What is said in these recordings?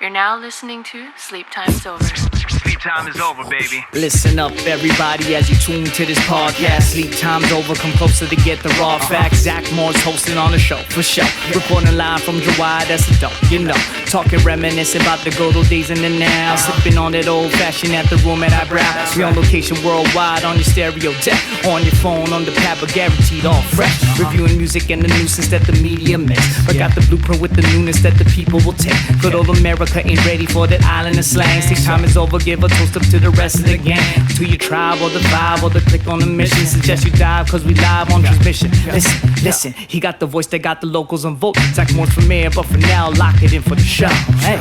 You're now listening to Sleep Time's Over. Sleep time is over, baby. Listen up, everybody, as you tune to this podcast. Sleep time's over, come closer to get the raw facts. Zach Moore's hosting on the show, for sure. Reporting live from July, that's a dope, you know. Talking, reminiscing about the good old days and the now. Sipping on that old fashioned at the room at Eyebrow. We on location worldwide, on your stereo deck. On your phone, on the pad, but guaranteed all fresh. Reviewing music and the nuisance that the media makes. But got the blueprint with the newness that the people will take. Good old America ain't ready for that island of slang. Sleep time is over, give a toast up to the rest of the gang. To your tribe or the vibe or the click on the mission. Suggest you dive cause we live on transmission. Listen, he got the voice that got the locals on vote. Zach Moore's for mayor, but for now, lock it in for the show. Hey.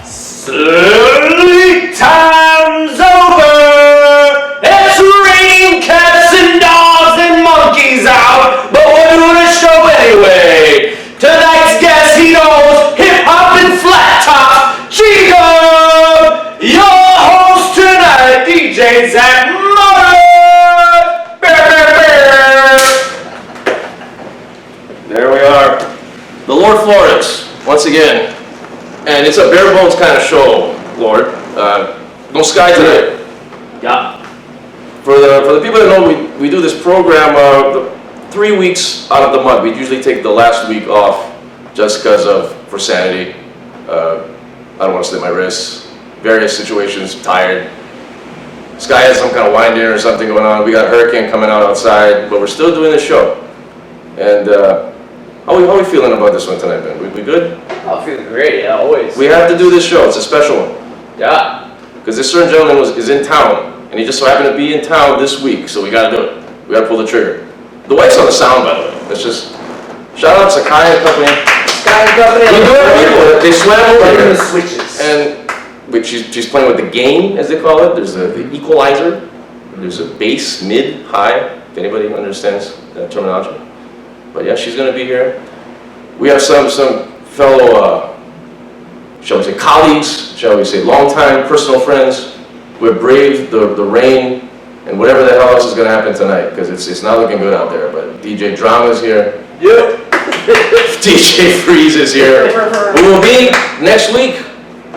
Sleep time's over. It's raining cats and dogs and monkeys out, but we're doing a show anyway. Tonight's guest, he knows hip hop and flat top. Chico, your host tonight, DJ Zach Moore's. There we are, the Lord Florence once again. And it's a bare bones kind of show, Lord. No sky tonight. Yeah. For the people that know, we do this program 3 weeks out of the month. We usually take the last week off just because for sanity. I don't want to slip my wrists. Various situations, tired. Sky has some kind of wind in or something going on. We got a hurricane coming out outside, but we're still doing the show. And how are we feeling about this one tonight, Ben? We good? I'm feeling great, yeah, always. We have to do this show. It's a special one. Yeah. Because this certain gentleman is in town, and he just so happened to be in town this week, so we got to do it. We got to pull the trigger. The wife's on the sound, by the way. Let's just shout out Sakai and Company. Sakai and Company. They swam over here. The switches. And she's playing with the gain, as they call it. There's the equalizer. There's a bass, mid, high. If anybody understands that terminology. But yeah, she's going to be here. We have some fellow, shall we say, colleagues, shall we say, longtime personal friends who have braved the rain and whatever the hell else is going to happen tonight, because it's not looking good out there. But DJ Drama's here. Yep. DJ Freeze is here. We will be next week,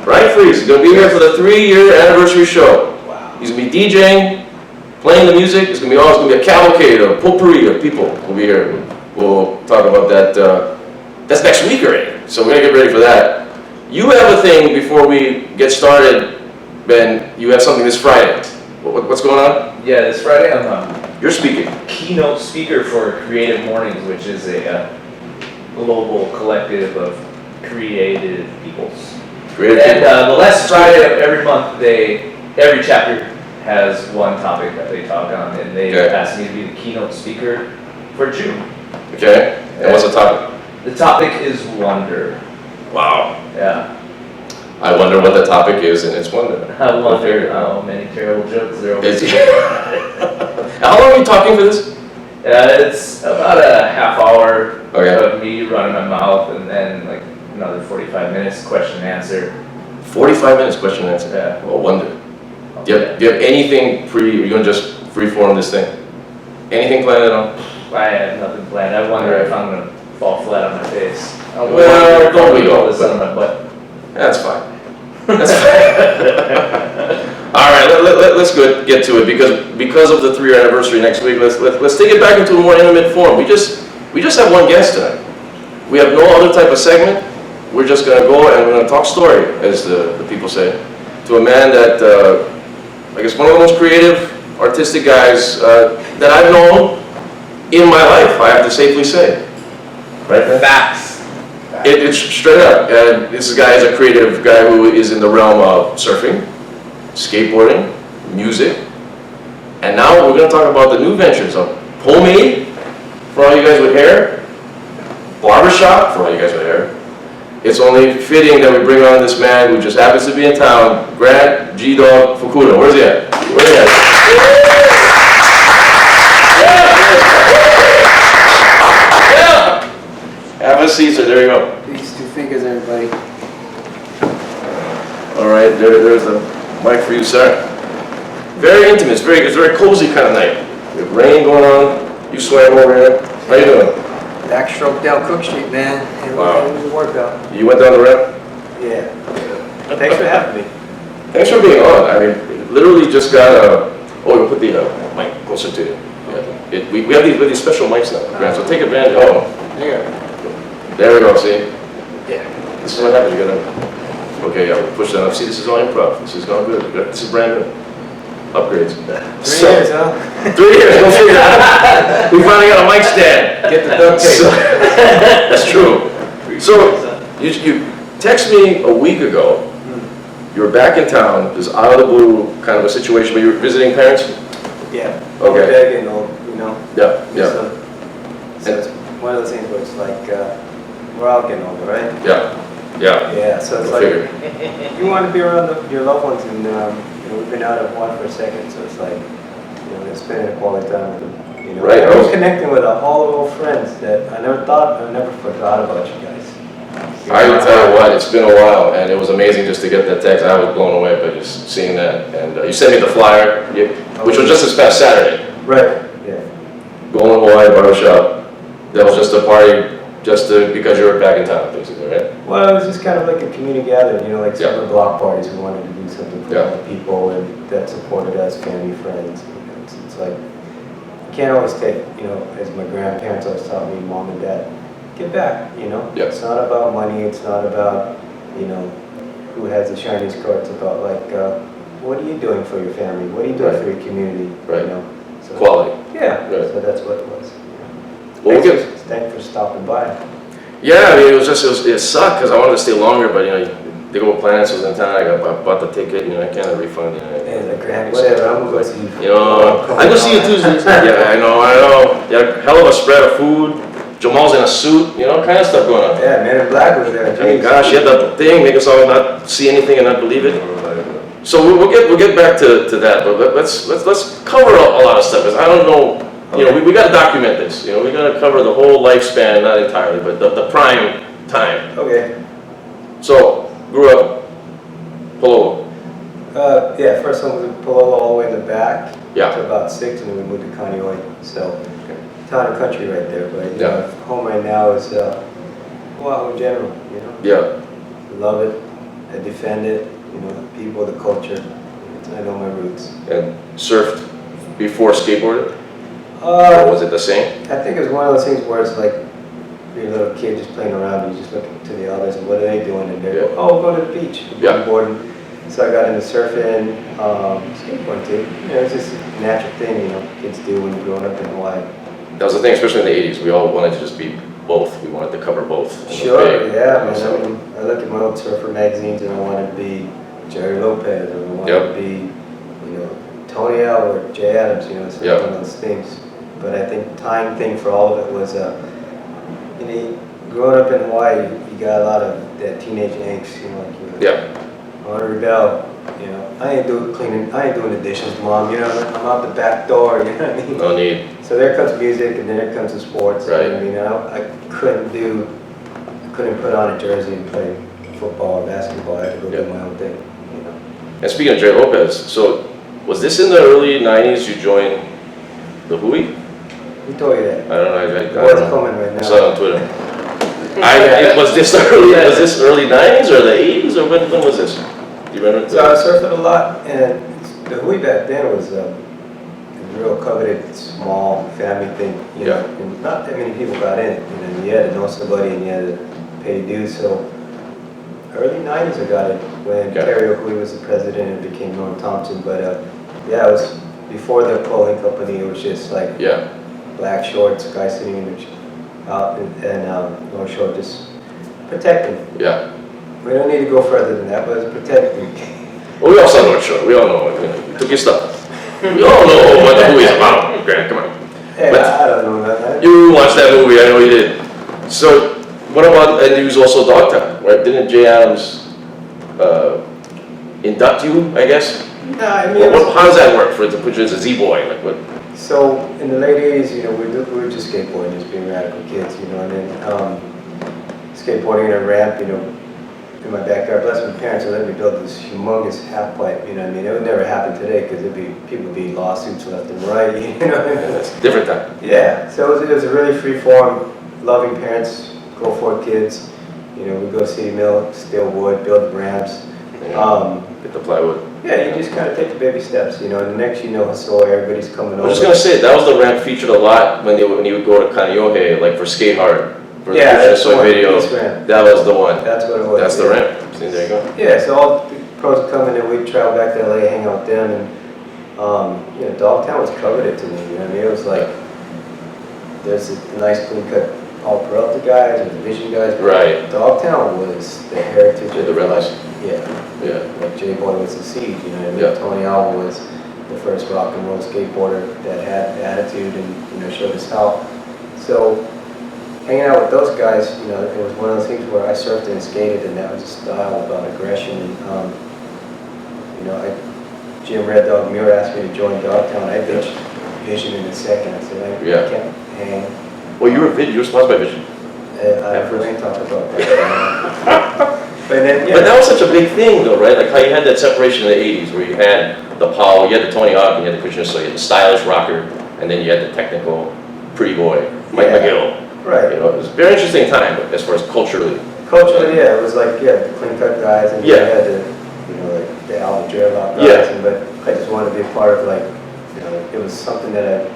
right, Freeze? He's going to be here for the 3-year anniversary show. Wow. He's going to be DJing, playing the music. It's going to be a cavalcade, a potpourri of people will be here. We'll talk about that. That's next week already, so we're going to get ready for that. You have a thing before we get started, Ben. You have something this Friday. What's going on? Yeah, this Friday I'm You're speaking. Keynote speaker for Creative Mornings, which is a global collective of creative peoples. And the last Friday of every month, every chapter has one topic that they talk on, and they asked me to be the keynote speaker for June. Okay, and what's the topic? The topic is wonder. Wow. Yeah. I wonder what the topic is, and it's wonder. I wonder how many terrible jokes there will be. How long are you talking for this? It's about a half hour of me running my mouth, and then like another 45 minutes question and answer. 45 minutes question and answer? Yeah. Well, wonder. Do you have anything are you going to just freeform this thing? Anything planned at all? I have nothing planned. I wonder if I'm going to fall flat on my face. Well, don't we all? On my butt. That's fine. That's fine. All right, let's get to it because of the 3-year anniversary next week. Let's take it back into a more intimate form. We just have one guest tonight. We have no other type of segment. We're just going to go and we're going to talk story, as the people say, to a man that I guess one of the most creative, artistic guys that I've known in my life. I have to safely say. Right? Facts. It's straight up. This guy is a creative guy who is in the realm of surfing, skateboarding, music, and now we're going to talk about the new ventures of pomade for all you guys with hair, barbershop for all you guys with hair. It's only fitting that we bring on this man who just happens to be in town, Grant G-Dog Fukuda. Where's he at? Where's he at? Have a seat, sir. There you go. Peace, 2 fingers, everybody. All right, there's the mic for you, sir. Very intimate. It's very cozy kind of night. We have rain going on. You swam over here. How you doing? Backstroke down Cook Street, man. Wow. It was a workout. You went down the ramp? Yeah. Thanks for having me. Thanks for being on. I mean, literally just got a. Oh, we'll put the mic closer to you. Yeah. We have these special mics now, Grant, so take advantage. Oh, there we go. See? Yeah. This is what happens. You gotta. Okay, yeah, we'll push that up. See, this is all improv. This is going good. This is brand new. Upgrades. 3 years, huh? 3 years. Go figure it out. We finally got a mic stand. Get the duct tape. That's true. So you text me a week ago. You were back in town. This out of the blue kind of a situation, but you were visiting parents. Yeah. Okay. Big and old, you know. Yeah. Yeah. So it's one of those things where it's like, we're all getting older, right? Yeah. Yeah. Yeah, so it's Go like, figure. you want to be around your loved ones, and you know, we've been out of one for a second, so it's like, you know, spending quality time with them. You know, Right. I was connecting with all the old friends that I never forgot about you guys. I will tell you what, it's been a while, and it was amazing just to get that text. I was blown away by just seeing that. And you sent me the flyer, which was just this past Saturday. Right. Yeah. Golden Hawaii Barbershop. That was just a party, because you were back in town, basically, right? Well, it was just kind of like a community gathering, you know, like Yeah. summer block parties. We wanted to do something for Yeah. all the people and that supported us, family, friends. You know, it's like, you can't always take, you know, as my grandparents always taught me, mom and dad, give back, you know? Yeah. It's not about money, it's not about, you know, who has the shiniest car. It's about like, what are you doing for your family? What are you doing Right. for your community? Right. You know? So, Quality. yeah, Right. so that's what it was. Well, we'll get. Thanks for stopping by. Yeah, I mean, it sucked because I wanted to stay longer, but you know, they go plans was in town. I bought the ticket. You know, I can't refund. You know, Yeah, the grand, whatever, I'm gonna go see you. You know, I go see you Tuesdays. Yeah, I know. Yeah, hell of a spread of food. Jamal's in a suit. You know, kind of stuff going on. Yeah, Man in Black was there. I mean, gosh, you had that thing make us all not see anything and not believe it. So we'll get back to that, but let's cover a lot of stuff. 'Cause I don't know. You know, we got to document this. You know, we got to cover the whole lifespan, not entirely, but the prime time. Okay. So grew up, Palolo. Yeah, first one was in Palolo all the way in the back. Yeah. To about 6, and then we moved to Kaneohe. So, town and country right there. But you know, home right now is, well, in general, you know. Yeah. Love it. I defend it. You know, the people, the culture. I know my roots. And surfed before skateboarding. Or was it the same? I think it's one of those things where it's like you're a little kid just playing around. You just look to the others and what are they doing? And they're oh, go to the beach. Yeah. Boarding. So I got into surfing, skateboarding too. You know, it's just a natural thing, you know, kids do when you're growing up in Hawaii. That was the thing, especially in the 80s. We all wanted to just be both. We wanted to cover both. Sure, yeah, man. So, I mean, I look at my old surfer magazines and I wanted to be Jerry Lopez, or I wanted to be, you know, Tony L or Jay Adams, you know, some of those things. But I think the time thing for all of it was, you know, growing up in Hawaii, you got a lot of that teenage angst, you know, like, you know, I want to rebel, you know, I ain't doing the dishes, Mom, you know, I'm out the back door, you know what I mean? no need. So there comes music, and then there comes the sports, Right. you know what I mean? I couldn't put on a jersey and play football or basketball. I had to go do my own thing, you know. And speaking of Jerry Lopez, so was this in the early 90s you joined the Hui? Who told you that? I don't know. I What's don't know. coming right I now? saw it on Twitter. Was this early 90s or the 80s or when was this? Do you remember? So I was surfing a lot, and the Hui back then was a real coveted, small family thing. You know, and not that many people got in it. You know, you had to know somebody and you had to pay dues. So early 90s I got it when Terry Hui was the president and became Norm Thompson. But yeah, it was before the clothing company. It was just like black shorts, guy sitting in the out and North Shore just protecting. Yeah. We don't need to go further than that, but it's protecting. Well, we all saw North Shore. We all know. You know, you took your stuff. We all know what the movie is about. Grant, come on. Yeah, But I don't know that. you watched that movie. I know you did. So, what about? And he was also Dogtown, right? Didn't Jay Adams induct you? I guess. No, I mean. How does that work for to put you as a Z-boy? Like what? So in the late 80s, you know, we were just skateboarding, just being radical kids, you know, and then skateboarding in a ramp, you know, in my backyard. Bless my parents, they let me build this humongous half pipe. You know what I mean? It would never happen today because people would be lawsuits left and right. You know what I mean? That's a different time. Yeah. So it was a really free form, loving parents, go for it kids. You know, we go to City Mill, steal wood, build ramps. Get the plywood. Yeah, you just kind of take the baby steps, you know, and the next you know, so everybody's coming over. I was just gonna say, that was the ramp featured a lot when you would go to Kaneohe, like for Skate Hard. For the that's the Soy one, video. this ramp. That was the one. That's what it was. That's the ramp. See, there you go. Yeah, so all the pros would come in and we'd travel back to LA, hang out with them, and you know, Dogtown was coveted to me. You know what I mean? It was like there's a nice clean cut Paul Peralta guys and the Vision guys. Right. Dogtown was the heritage Yeah, of the red lights. Yeah. Yeah. Like J Boy was the seed, you know what I mean? Yeah. Tony Alva was the first rock and roll skateboarder that had attitude and, you know, showed us how. So hanging out with those guys, you know, it was one of those things where I surfed and skated, and that was a style about aggression. And, you know, Jim Red Dog Muir asked me to join Dogtown. I pitched Vision in a second. I said, I can't hang. Well, you were sponsored by Vision. I ain't talking about that. But then, yeah. But that was such a big thing, though, right? Like how you had that separation in the '80s, where you had the Paul, you had the Tony Hawk, and you had the Christian. So you had the stylish rocker, and then you had the technical pretty boy, Mike McGill. Right. You know, it was a very interesting time, as far as culturally. Culturally, yeah, it was like, the clean cut guys, and you had the, you know, like the Alvin Dreadlock guys, but I just wanted to be a part of, like, you know, it was something that I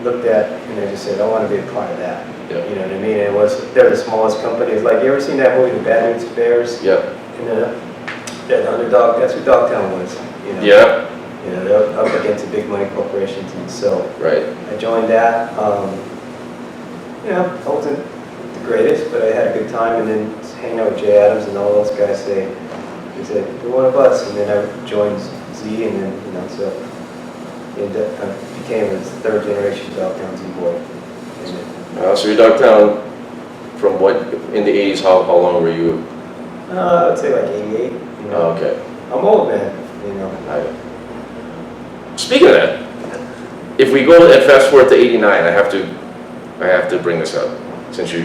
looked at, and I just said, I want to be a part of that. Yeah. You know what I mean? And they're the smallest companies. Like, you ever seen that movie, The Bad News Bears? Yep. And the underdog, that's who Dogtown was. You know? Yeah. You know, they're up against the big money corporations, and so I joined that. You know, I wasn't the greatest, but I had a good time, and then hanging out with Jay Adams and all those guys, they said, you're one of us, and then I joined Z, and then, you know, so I became a third generation Dogtown Z-boy. So you're Dogtown from what, in the '80s, how long were you? I would say like 88. You know? Oh, okay. I'm old, man, you know. Speaking of that, if we go and fast forward to '89, I have to bring this up, since you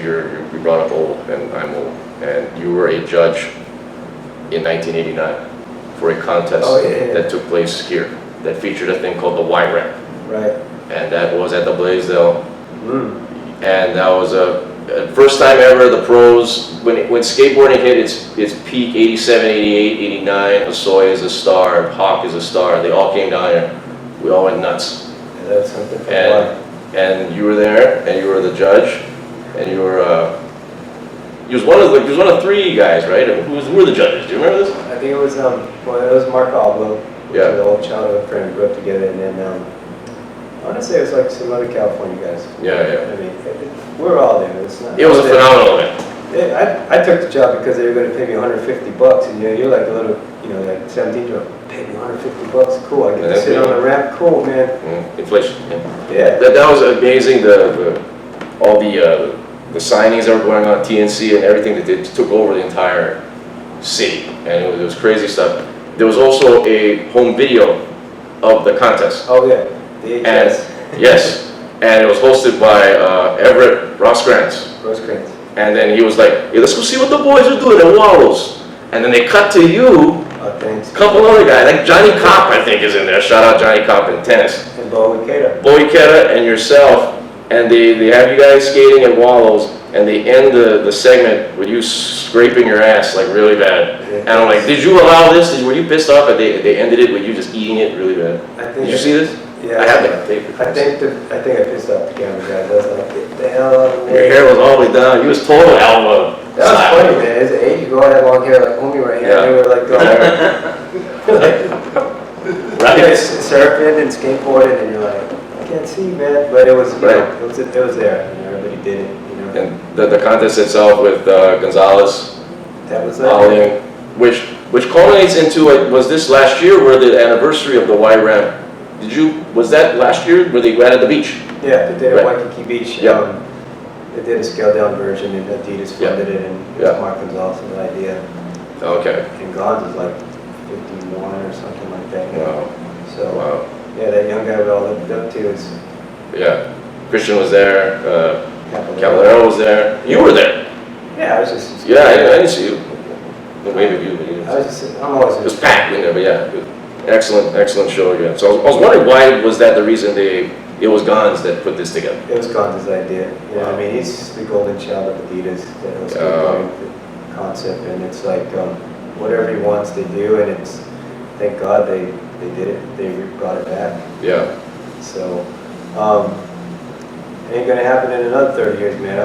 brought up old and I'm old, and you were a judge in 1989 for a contest that took place here that featured a thing called the Y Ramp. Right. And that was at the Blaisdell. And that was a first time ever the pros, when skateboarding hit its peak, 87, 88, 89, Asoy is a star, Hawk is a star, they all came down here. We all went nuts. Yeah, that was something for and you were there, and you were the judge, and you were he was one of three guys, right? Who were the judges? Do you remember this? I think it was it was Mark Alblo, which was an old childhood friend. We grew up together, and then I want to say it was like some other California guys. Yeah. I mean, we were all there. It was a phenomenal event. I took the job because they were going to pay me $150, and you're like a little, like 17-year-old. Pay me $150, cool. I get to sit on the ramp, cool, man. Inflation. Yeah. That was amazing. All the signings that were going on at TNC and everything that they took over the entire city, and it was crazy stuff. There was also a home video of the contest. Oh yeah, the HS. And yes, and it was hosted by Everett Rosecrans. And then he was like, hey, let's go see what the boys are doing at Wallows. And then they cut to you, a couple other guys, like Johnny Kopp, I think, is in there. Shout out Johnny Kopp in tennis. And Bo Ikeda and yourself. And they have you guys skating at Wallows, and they end the segment with you scraping your ass like really bad. And I'm like, did you allow this? Were you pissed off that they ended it with you just eating it really bad? Did you see this? Yeah. I have it on tape. I think I pissed off the camera guys. I was like, get the hell out of the way. Your hair was all the way down. You was total alpha. That was funny, man. As an age, you go out, have long hair like homie right here. And we were like going there. Surfing and skateboarding, and you're like, I can't see, man. But it was, it was there. Everybody did it. And the contest itself with Gonzalez, that was which culminates into was this last year, where the anniversary of the Y Ramp? Was that last year where they ran at the beach? Yeah, they did at Waikiki Beach. Yeah. They did a scaled down version, and Adidas funded it, and it was Mark Gonzalez's idea. Okay. And Gonz was like 51 or something like that. Wow. So yeah, that young guy we all looked up to is. Yeah, Christian was there. Caballero was there. You were there. Yeah, I was just. Yeah, I didn't see you. The wave of you, but you. I'm always. It was packed in there, but yeah, excellent show again. So I was wondering why was that the reason it was Gons that put this together? It was Gonz's idea. You know, I mean, he's the golden child of Adidas. That was the concept, and it's like whatever he wants to do, and it's thank God they did it. They brought it back. Yeah. So it ain't gonna happen in another 30 years, man.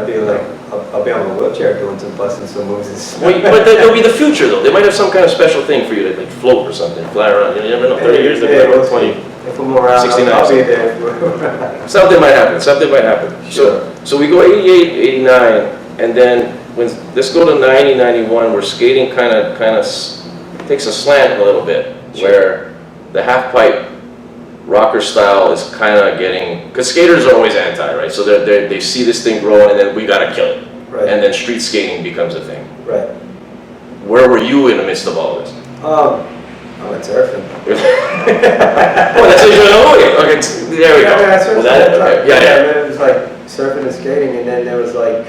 I'll be on a wheelchair doing some busting some moves. Well, but that'll be the future, though. They might have some kind of special thing for you to like float or something, fly around. You never know. 30 years, they'll be 20. If I'm around, 69, I'll be there. Something might happen. Something might happen. Sure. So we go 88, 89, and then when let's go to 90, 91, where skating kind of takes a slant a little bit, where the half pipe rocker style is kind of getting, because skaters are always anti, right? So they see this thing growing, and then we gotta kill it, Right. and then street skating becomes a thing. Right. Where were you in the midst of all this? I went surfing. Oh, that's what you're doing. Okay, there we go. Yeah, I surfed Was that it? Okay. Yeah, yeah. And then it was like surfing and skating, and then there was like,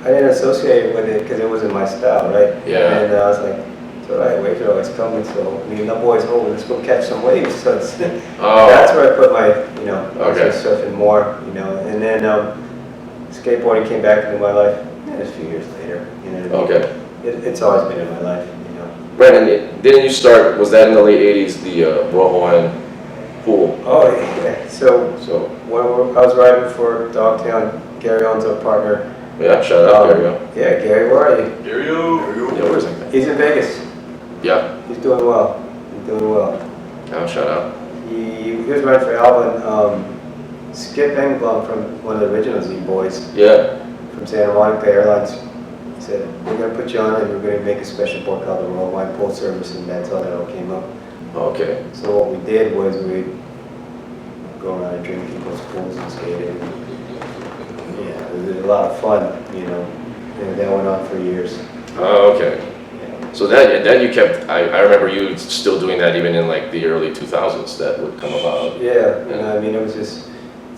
I didn't associate with it because it wasn't my style, right? Yeah. And I was like, it's all right, waves are always coming, so me and the boys, let's go catch some waves. So it's, that's where I put my, I was just surfing more, and then skateboarding came back into my life a few years later, Okay. It's always been in my life, Right, and didn't you start, was that in the late 80s, the Royal Hawaiian pool? Oh, yeah. So when I was riding for Dogtown, Gary owns our partner. Yeah, shout out, Gary. Yeah, Gary, where are you? Gary, yeah, where's that guy? He's in Vegas. Yeah. He's doing well. Oh, shout out. He was riding for Alvin. Skip Engblom from one of the original Z Boys. Yeah. From Santa Monica Airlines. Said, we're going to put you on and we're going to make a special board called the Royal Hawaiian Pool Service, and that's how that all came up. Okay. So what we did was we'd go around and drink people's pools and skate. Yeah, it was a lot of fun, and that went on for years. Oh, okay. Yeah. So that you kept, I remember you still doing that even in like the early 2000s that would come about. Yeah, I mean, it was just,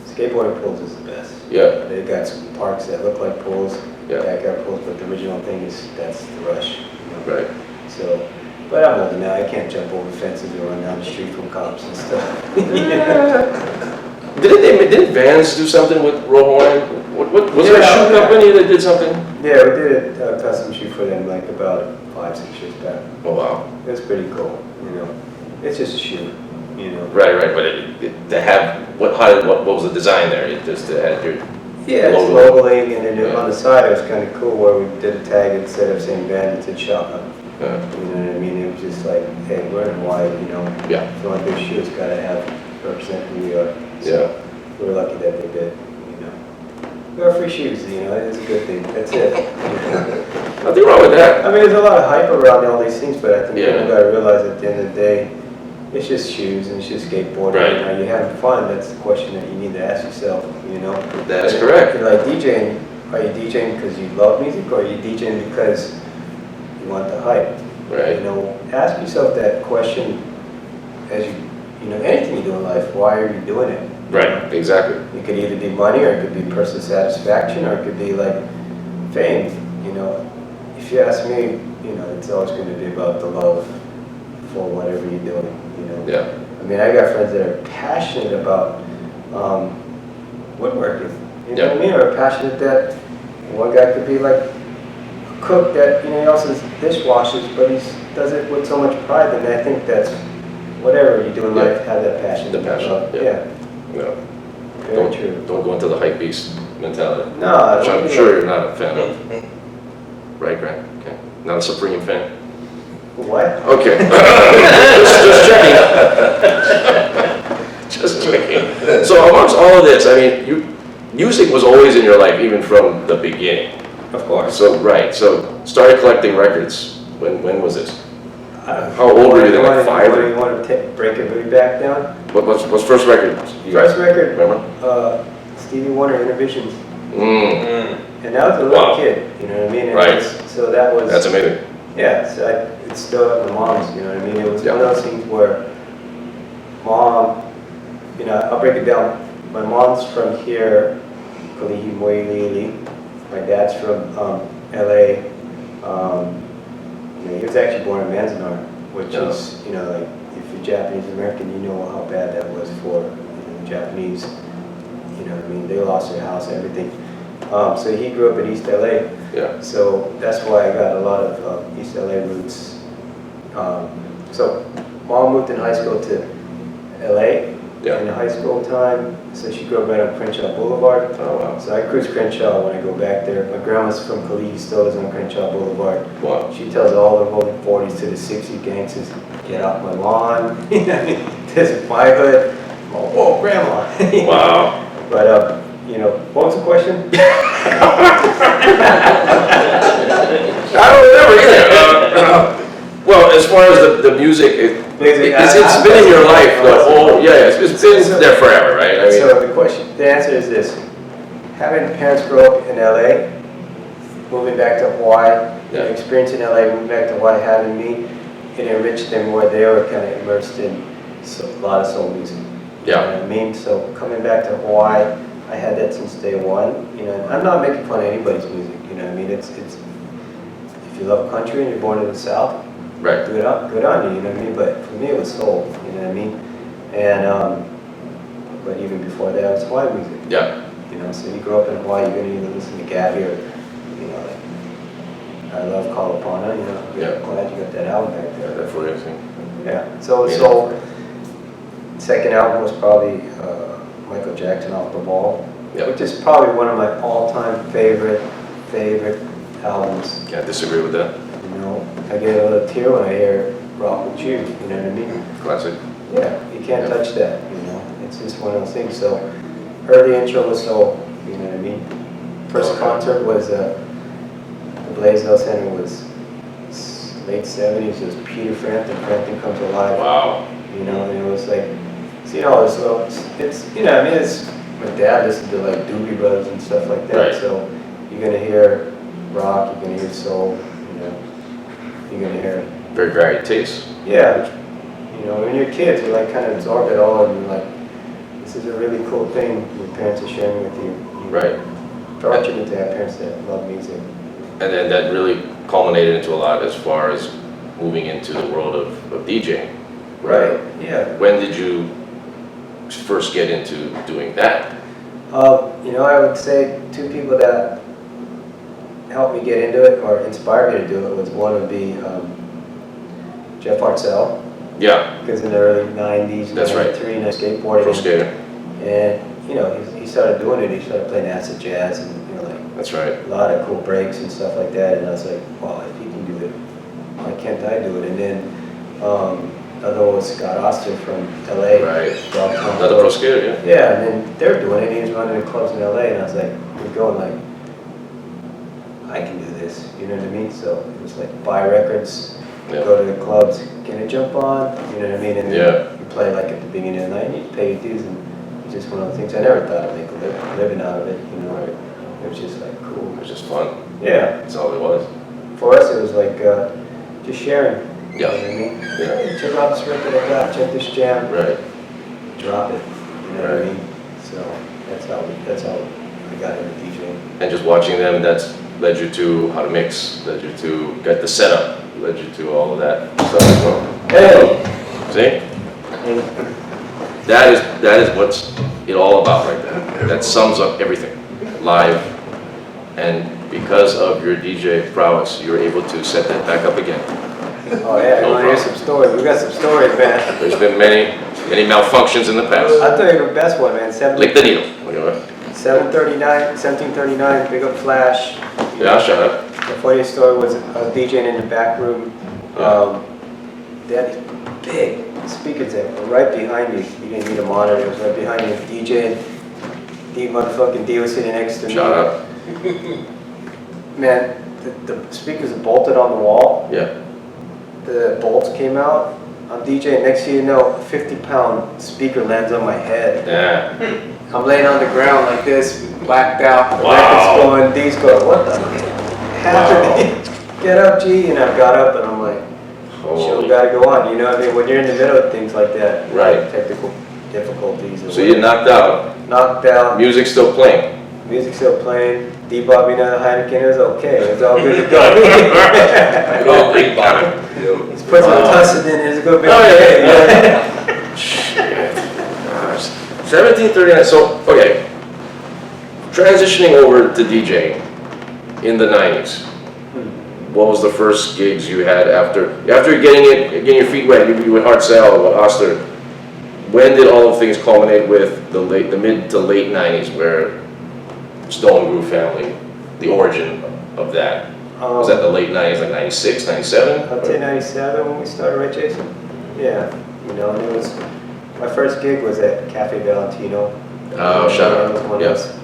skateboarding pools is the best. Yeah. They got some parks that look like pools, Yeah. backyard pools, but the original thing that's the rush. Right. So, but I'm older now, I can't jump over fences or run down the street from cops and stuff. Didn't Vans do something with Royal Hawaiian? Was there a shoe company that did something? Yeah, we did a custom shoe for them like about 5-6 years back. Oh, wow. It was pretty cool, It's just a shoe, Right, but to have, what was the design there? It just had your Yeah, it's logoing, and then on the side it was kind of cool where we did a tag instead of saying Van, it said shop. Yeah. You know what I mean? It was just like, hey, we're in Hawaii, Yeah. If you want to do a shoe, it's got to represent who we are. So Yeah. we were lucky that they did, We got free shoes, it's a good thing. That's it. Nothing wrong with that. I mean, there's a lot of hype around all these things, but I think Yeah. people got to realize at the end of the day, it's just shoes and it's just skateboarding. Right. Are you having fun? That's the question that you need to ask yourself, That is correct. You're like DJing. Are you DJing because you love music, or are you DJing because you want the hype? Right. Ask yourself that question as anything you do in life. Why are you doing it? Right, exactly. It could either be money, or it could be personal satisfaction, or it could be like fame. If you ask me, it's always going to be about the love for whatever you're doing. Yeah. I mean, I got friends that are passionate about woodworking. You know what I mean? Or passionate that one guy could be like a cook that he also dishwashes, but he does it with so much pride. And I think that's whatever you do in life, have that passion. The passion. Yeah. No. Very true. Don't go into the hype beast mentality. No, Which I'm sure you're not a fan of. Right, Grant? Okay. Not a Supreme fan. What? Okay. just checking. Just checking. So amongst all of this, I mean, music was always in your life, even from the beginning. Of course. So started collecting records. When was this? How old were you then? Like 5? You want to break it really back down? What's first record? First record. Remember? Stevie Wonder, Innovations. Mm. And that was a little kid, you know what I mean? And Right. So that was. That's amazing. Yeah, so it's still at my mom's, you know what I mean? It was one of those things where mom, I'll break it down. My mom's from here, Kalihi Moilili. My dad's from LA. You know, he was actually born in Manzanar, which Yeah. is, you know, like, if you're Japanese American, you know how bad that was for, Japanese. You know what I mean? They lost their house, everything. So he grew up in East LA. Yeah. So that's why I got a lot of East LA roots. So mom moved in high school to LA Yeah. in high school time. So she grew up right on Crenshaw Boulevard. Oh, wow. So I cruise Crenshaw when I go back there. My grandma's from Khalid, still lives on Crenshaw Boulevard. Wow. She tells all the rolling 40s to the 60 gangsters, get off my lawn. This is my hood. Oh, whoa, grandma. Wow. But, you know, what was the question? I don't remember either. Well, as far as the music, it's been in your life the whole, yeah, it's been there forever, right? I mean, So the answer is this. Having parents grow up in LA, moving back to Hawaii, Yeah. experiencing LA, moving back to Hawaii, having me, it enriched them where they were kind of immersed in a lot of soul music. Yeah. You know what I mean? So coming back to Hawaii, I had that since day one. You know, and I'm not making fun of anybody's music. You know what I mean? It's if you love country and you're born in the South, right. good on you. You know what I mean? But for me, it was soul. You know what I mean? And but even before that, it was Hawaii music. Yeah. You know, so you grow up in Hawaii, you're gonna either listen to Gabby or, you know, like, I love Kalapana. You know, Yeah. glad you got that album back Yeah, there. definitely. I think. Yeah. So Yeah. second album was probably Michael Jackson, Off the Wall, Yeah. which is probably one of my all-time favorite albums. Can't disagree with that. You know, I get a little tear when I hear Rock With You. You know what I mean? Classic. Yeah, you can't Yeah. touch that. You know, it's just one of those things. So early intro was soul. You know what I mean? First Okay. concert was the Blaisdell Center was late 70s. It was Peter Frampton. Frampton Comes Alive. Wow. You know, and it was like, seeing all this little, it's, you know, I mean, it's, my dad listened to like Doobie Brothers and stuff like that, Right. so you're gonna hear rock, you're gonna hear soul, you know, you're gonna hear, Very varied taste. yeah, you know, when you're kids, you like kind of absorb it all, and you're like, this is a really cool thing your parents are sharing with you. Right. Fortunate to have parents that love music. And then that really culminated into a lot as far as moving into the world of DJing. Right, yeah. When did you first get into doing that? You know, I would say two people that helped me get into it or inspired me to do it was one would be Jeff Hartzell, Yeah, because in the early 90s, That's right. 93, and I skateboarded. pro skater. And, you know, he started doing it, he started playing acid jazz and, you know, like That's right. a lot of cool breaks and stuff like that. And I was like, wow, if he can do it, why can't I do it? And then another one was Scott Oster from LA. Right. Dogtown Another pro Club. skater, yeah. Yeah, and then they're doing it, he was running in clubs in LA, and I was like, we're going like, I can do this, you know what I mean? So it was like buy records, Yeah. go to the clubs, can I jump on? You know what I mean? And then Yeah. you play like at the beginning of the night, you pay your dues, and it's just one of the things, I never thought I'd make a living out of it, you know? Right. It was just like cool. It was just fun. Yeah, That's all it was. for us it was like just sharing, you know Yeah. what I mean? Yeah. Hey, check out this record I got, check this jam, Right. drop it, you know what I Right. mean? So that's how I got into DJing. And just watching them, that's led you to how to mix, led you to get the setup, led you to all of that stuff as well. Hey! See? That is what's it all about right there. That sums up everything. Live. And because of your DJ prowess, you're able to set that back up again. Oh yeah, I No want to hear problem. some stories. We got some stories, man. There's been many malfunctions in the past. I'll tell you the best one, man. Lick the needle. Look at that. 1739, Big Up Flash. Yeah, shut up. The funniest story was I was DJing in the back room. They had these big speakers that were right behind you. You didn't need a monitor. It was right behind you. DJing. Motherfucking D was sitting next to me. Shut up. Man, the speakers are bolted on the wall. Yeah. The bolts came out. I'm DJing. Next thing you know, a 50-pound speaker lands on my head. Yeah. I'm laying on the ground like this, blacked out. The Wow. record's going, D's going, what the happened? Get up, G. And I got up and I'm like, show Holy. gotta go on. You know what I mean? When you're in the middle of things like that, Right. technical difficulties. or So you whatever. knocked out. Knocked out. Music still playing. Music's still playing. D bought me another Heineken. It was okay. It was all good to go. Oh, big bottom. He's put some tussin in. It's a good bit. Oh, yeah. Shit. Gosh. 1739. So, okay. Transitioning over to DJ in the 90s. What was the first gigs you had after getting your feet wet? You went hard sell with Oster. When did all of things culminate with the mid to late 90s, where Stone Groove Family, the origin of that? Was that the late 90s, like 96, 97? I'd say 97 when we started, right, Jason? Yeah. You know, and it was, my first gig was at Cafe Valentino. Oh, shout out. It was one of those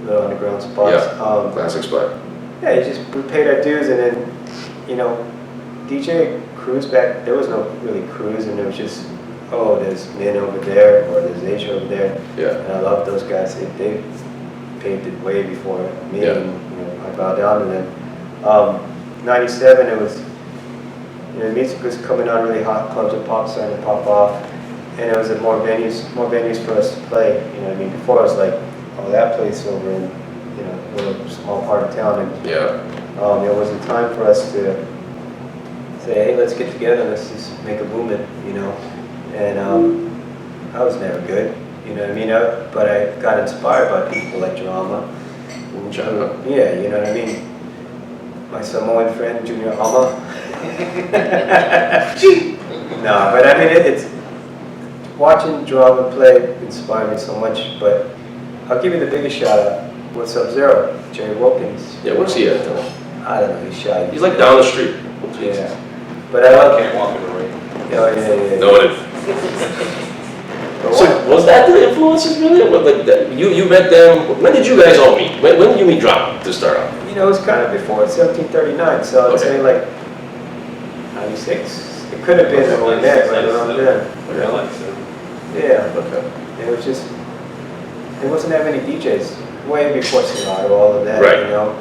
little underground spots. Yeah, classic spot. Yeah, we paid our dues, and then, you know, DJ cruise back, there was no really cruise, and it was just, oh, there's Min over there, or there's Asia over there. Yeah. And I love those guys. They paved it way before me, Yeah. and you know, I bowed down to them. 97, it was, you know, music was coming on really hot, clubs and pop starting to pop off, and it was at more venues for us to play. You know what I mean? Before it was like, oh, that place over in, you know, a little small part of town, and it wasn't time for us to say, hey, let's get together, let's just make a movement, you know. And I was never good, you know what I mean? But I got inspired by people like Drama. Yeah, you know what I mean? My Samoan friend, Junior Alma. No, but I mean, it's watching Drama play inspired me so much. But I'll give you the biggest shout out. What's Up Zero? Jerry Wilkins. Yeah, where's he at? I don't know, he's shy. He's like down the street. Yeah. But I love Can't walk in the rain. Oh, yeah. No, it is. So was that the influences really? What, like you met them? When did you guys all meet? When did you meet Drama to start off? You know, it was kind of before 1739, so I'd Okay. say like 96. It could have been that we met right around then. Yeah, like so. Yeah, Okay. it was just, there wasn't that many DJs. Way before Sonata, all of that, Right. you know.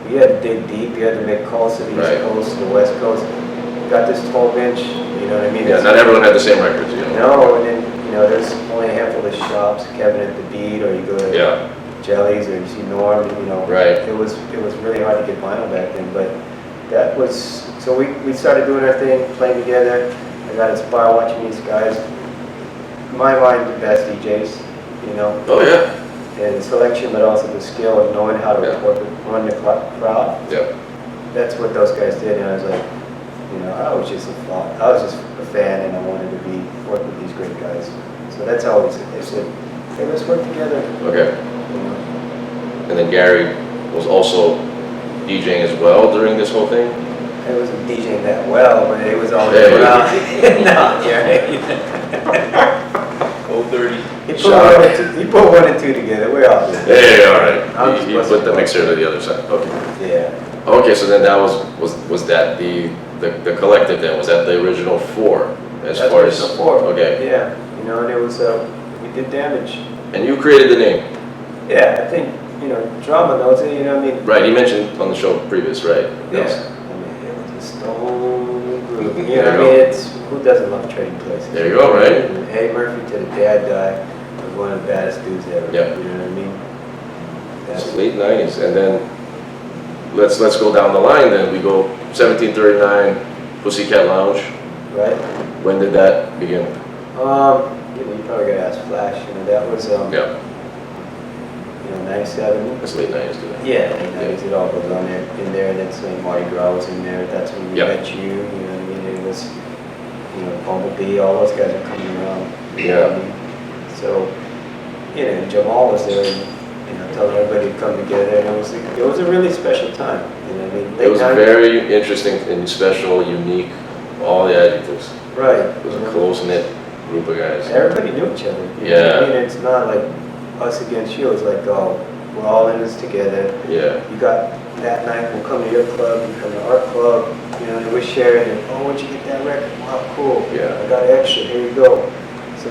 You had to dig deep, you had to make calls to the Right. East Coast, the West Coast. Got this 12-inch, you know what I mean? Yeah, not everyone had the same records, you know. No, and then, you know, there's only a handful of shops, Kevin at the Beat, or you go to Yeah. Jellies, or you see Norm, you know. Right. It was really hard to get vinyl back then, but that was, so we started doing our thing, playing together. I got inspired watching these guys. In my mind, the best DJs, you know. Oh yeah. And the selection, but also the skill of knowing how to run the crowd. Yeah. That's what those guys did, and I was like, you know, I was just a fan, and I wanted to work with these great guys. So that's how they said, hey, let's work together. Okay. You know? And then Gary was also DJing as well during this whole thing. I wasn't DJing that well, but it was always Hey. around. No, yeah. 030. He put one and two together. We're all good. Hey, all right. I'm You supposed put to the go. mixer to the other side. Okay. Yeah. Okay, so then that was that the collective then? Was that the original four as That's far what as it's for. Okay. Yeah. You know, and it was we did Damage. And you created the name. Yeah, I think, you know, Drama knows it, you know what I mean? Right, you mentioned on the show previous, right? Yeah. I mean, it was a stone group. You There know, I you mean, go. it's, who doesn't love Trading Places? There you go, right? And Eddie Murphy to the day I die was one of the baddest dudes ever. Yeah. You know what I mean? It's That's, late 90s, and then let's go down the line then. We go 1739, Pussycat Lounge. right? When did that begin? You know, you probably gotta ask Flash, you know, that was, Yeah, you know, 97. it's late 90s today. Yeah, late 90s, it all goes on there, in there, and that's when Mardi Gras was in there, that's when we Yeah. met you know what I mean? It was, you know, Bumblebee, all those guys are coming around. You know what I mean? So, you know, and Jamal was there, and, you know, telling everybody to come together, and it was a really special time, you know what I mean? It was Late 90s. very interesting and special, unique, all the adjectives. Right. It was you a know? close-knit group of guys. Everybody knew each other. You know Yeah. what I mean? It's not like us against you. It's like, oh, we're all in this together. Yeah, You got that night, we'll come to your club, you come to our club, you know, and we're sharing it. Oh, where'd you get that record? Wow, cool. Yeah. I got extra, here you go. So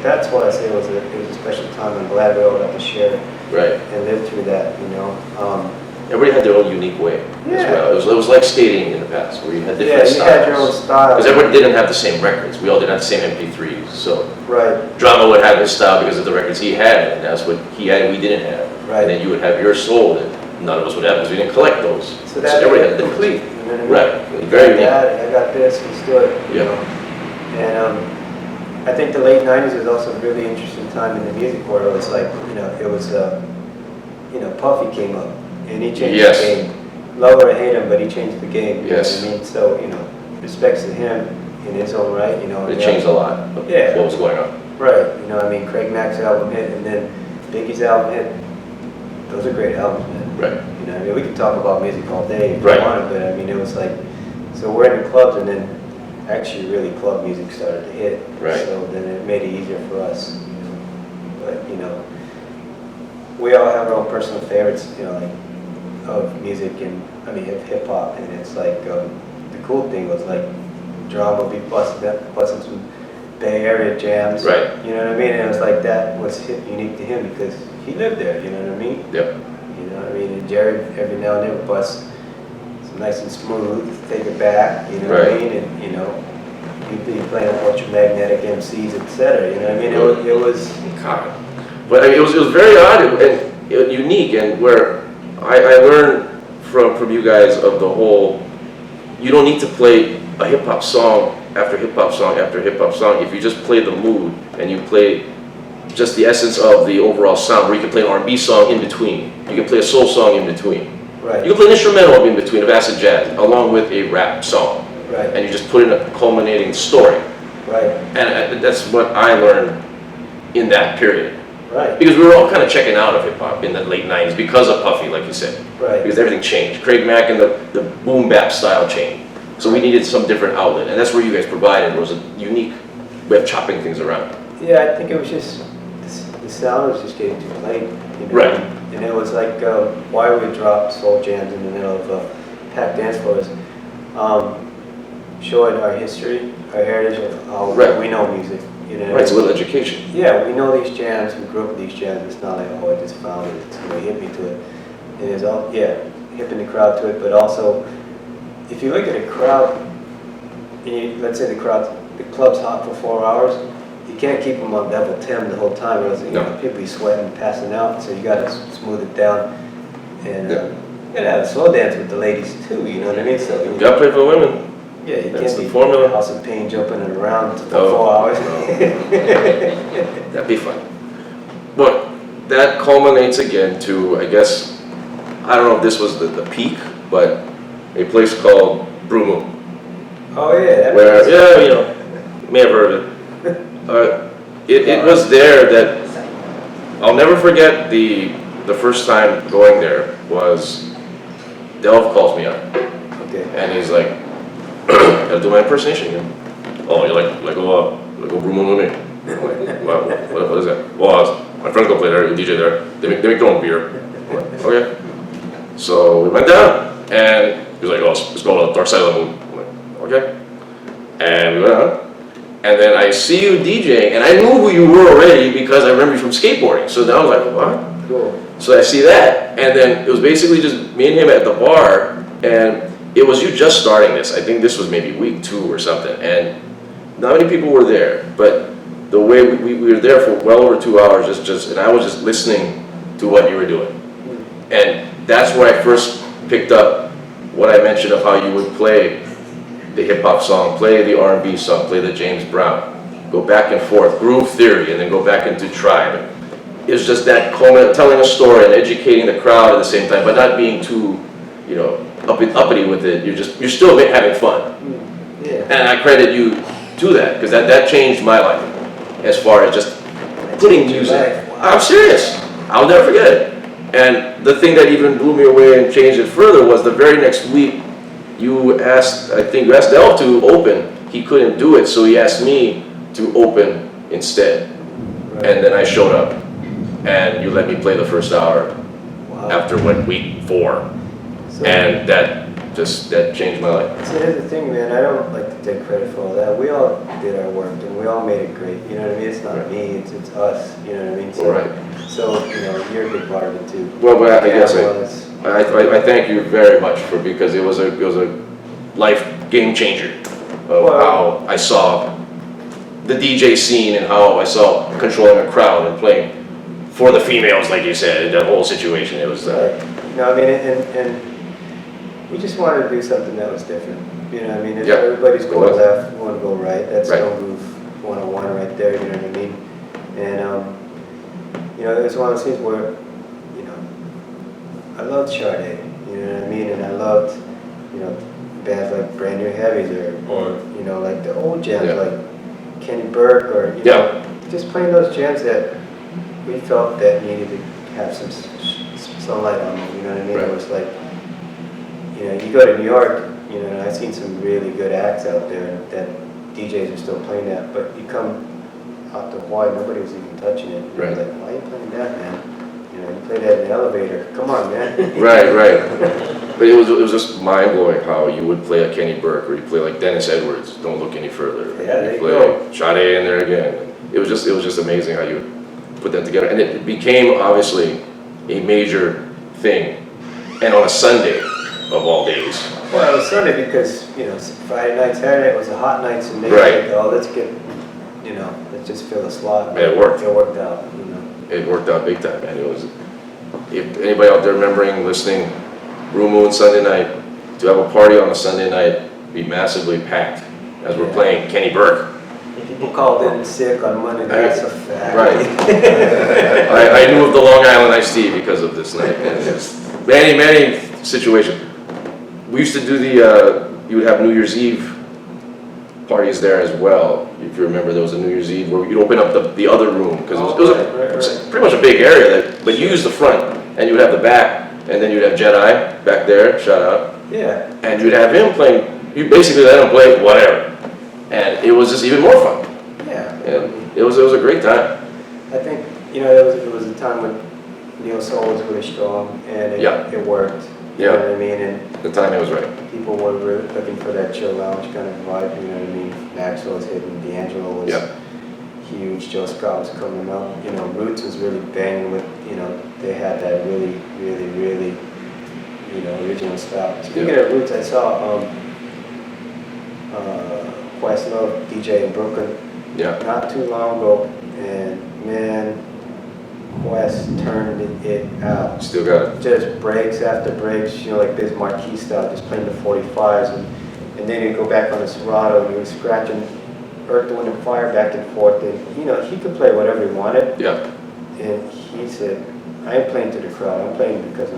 that's why I say it was a special time. I'm glad we all got to share it right. and live through that, you know. Everybody had their own unique way as Yeah. well. It was like skating in the past, where you had Yeah, different you styles. had your own style. Because everyone didn't have the same records. We all didn't have the same MP3s. So Right. Drama would have his style because of the records he had, and that's what he had and we didn't have. Right. And then you would have your soul that none of us would have because we didn't collect those. So that everybody had complete. different. You know what I mean? Right. You Very got unique. that, I got this, let's do it. You Yeah. know? And I think the late 90s was also a really interesting time in the music world. It's like, it was, Puffy came up and he changed Yes. the game. Love or hate him, but he changed the game. You Yes. know what I mean? So, respects to him in his own right, It changed a lot of Yeah. what was going on. Right, Craig Mack's album hit and then Biggie's album hit. Those are great albums, man. Right. We can talk about music all day if Right. you want, but it was like, so we're in the clubs and then actually really club music started to hit. Right. So then it made it easier for us, But, we all have our own personal favorites, of music and, of hip hop. And it's like, the cool thing was like, Drum would be busting some Bay Area jams. Right. You know what I mean? And it was like that was unique to him because he lived there, you know what I mean? Yep. You know what I mean? And Jerry every now and then would bust some nice and smooth, take it back, you know what I Right. mean? And he'd be playing electromagnetic MCs, etc. You know what I mean? It was God. But it was very odd and unique, and where I learned from you guys of the whole, you don't need to play a hip hop song after hip hop song after hip hop song if you just play the mood and you play just the essence of the overall sound, where you can play an R&B song in between, you can play a soul song in between, right. you can play an instrumental in between of acid jazz along with a rap song, Right. and you just put in a culminating story. Right. And that's what I learned in that period. Right. Because we were all kind of checking out of hip hop in the late 90s because of Puffy, like you said. Right. Because everything changed. Craig Mack and the boom bap style changed. So we needed some different outlet, and that's where you guys provided, was a unique way of chopping things around. Yeah, I think it was just, the sound was just getting too plain. Right. And it was like, why we drop soul jams in the middle of packed dance floors, showing our history, our heritage of how Right. we know music. Right, it's a little education. Yeah, we know these jams, we grew up with these jams, it's not like, I just found it, somebody hit me to it. And it's all, hipping the crowd to it, but also, if you look at a crowd, and let's say the club's hot for 4 hours, you can't keep them on level 10 the whole time, or else people be sweating, passing out, so you gotta smooth it down. And you gotta have a slow dance with the ladies too, you know what I mean? So, You gotta play for women. yeah, you That's can't the be formula. House of Pain jumping around for Oh, 4 hours. That'd be fun. But that culminates again to, I guess, I don't know if this was the peak, but a place called Brew Moon. Oh yeah. Where, you may have heard of it. It was there that, I'll never forget the first time going there was, Delv calls me up, Okay. and he's like, gotta do my impersonation again. Oh, you're like go Brew Moon with me. I'm like, what is that? Well, my friends go play there, you DJ there, they make their own beer. I'm like, okay. So we went down, and he was like, oh, let's go to the dark side of the moon. I'm like, okay. And we went on, and then I see you DJing, and I knew who you were already because I remember you from skateboarding. So then I was like, what? Cool. So I see that, and then it was basically just me and him at the bar, and it was you just starting this. I think this was maybe week 2 or something, and not many people were there, but the way we were there for well over 2 hours, and I was just listening to what you were doing. And that's where I first picked up what I mentioned of how you would play the hip hop song, play the R&B song, play the James Brown, go back and forth, groove theory, and then go back into tribe. It's just that telling a story and educating the crowd at the same time, but not being too, uppity with it. You're still having fun. Yeah. And I credit you to that, because that changed my life as far as just putting music. Wow. I'm serious. I'll never forget it. And the thing that even blew me away and changed it further was the very next week, you asked Delv to open. He couldn't do it, so he asked me to open instead. Right. And then I showed up, and you let me play the first hour Wow. after week 4. So, And that changed my life. so here's the thing, man. I don't like to take credit for all that. We all did our work, and we all made it great. You know what I mean? It's not me. It's us. You know what I mean? So, Right. So you're a big part of it too. Well, I guess Cam was. I thank you very much because it was a life game changer of Well, how I saw the DJ scene and how I saw controlling a crowd and playing for the females, like you said, that whole situation. It was. Right. No, I mean, and we just wanted to do something that was different. You know, what I mean, if Yeah. everybody's It going was. left, we want to go right. That's Right. Stone Groove 101 right there. You know what I mean? And you know, it was one of those things where, you know, I loved Sade. You know what I mean? And I loved, you know, bands like Brand New Heavies or you know, like the old jams Yeah. like Kenny Burke or you know, just playing those jams that we felt that needed to have some sunlight on them. You know what I mean? Right. It was like, you know, you go to New York, you know, and I've seen some really good acts out there that DJs are still playing that, but you come out to Hawaii, nobody was even touching it. You're Right. like, why are you playing that, man? You know, you play that in the elevator. Come on, man. Right. But it was just mind blowing how you would play a Kenny Burke or you play like Dennis Edwards. Don't look any further. Yeah, there you you play go. Sade in there again. It was just amazing how you put that together, and it became obviously a major thing, and on a Sunday of all days. Well, it was Sunday because, you know, Friday night, Saturday was the hot nights, and they were Right. like, oh, let's get, you know, let's just fill the slot. And it worked. It worked out, you know. It worked out big time, man. It was. If anybody out there remembering listening, Blue Moon Sunday night, to have a party on a Sunday night, be massively packed as we're Yeah. playing Kenny Burke. People called in sick on Monday, that's a fact. Right. I knew of the Long Island iced tea because of this night, and it's many situations. We used to do you would have New Year's Eve parties there as well. If you remember, there was a New Year's Eve where you'd open up the other room, because it was Right. pretty much a big area, but you used the front, and you would have the back, and then you'd have Jedi back there, shout out, Yeah. and you'd have him playing, you basically let him play whatever. And it was just even more fun. Yeah. And it was a great time. I think, you know, it was a time when Neo Soul was really strong, and it worked. You Yeah. know what I mean? And The timing was right. people were really looking for that chill lounge kind of vibe, you know what I mean? Maxwell was hitting, D'Angelo was Yeah. huge, Joe Scott was coming up, you know, Roots was really banging with, you know, they had that really, you know, original style. Speaking of Roots, I saw Questlove DJ in Brooklyn Yeah. not too long ago, and man, Quest turned it out. Still got it. Just breaks after breaks, you know, like this Marquis style, just playing the 45s, and then he'd go back on the Serato, and he was scratching Earth, Wind, and Fire back and forth, and, you know, he could play whatever he wanted, Yeah. and he said, I ain't playing to the crowd, I'm playing because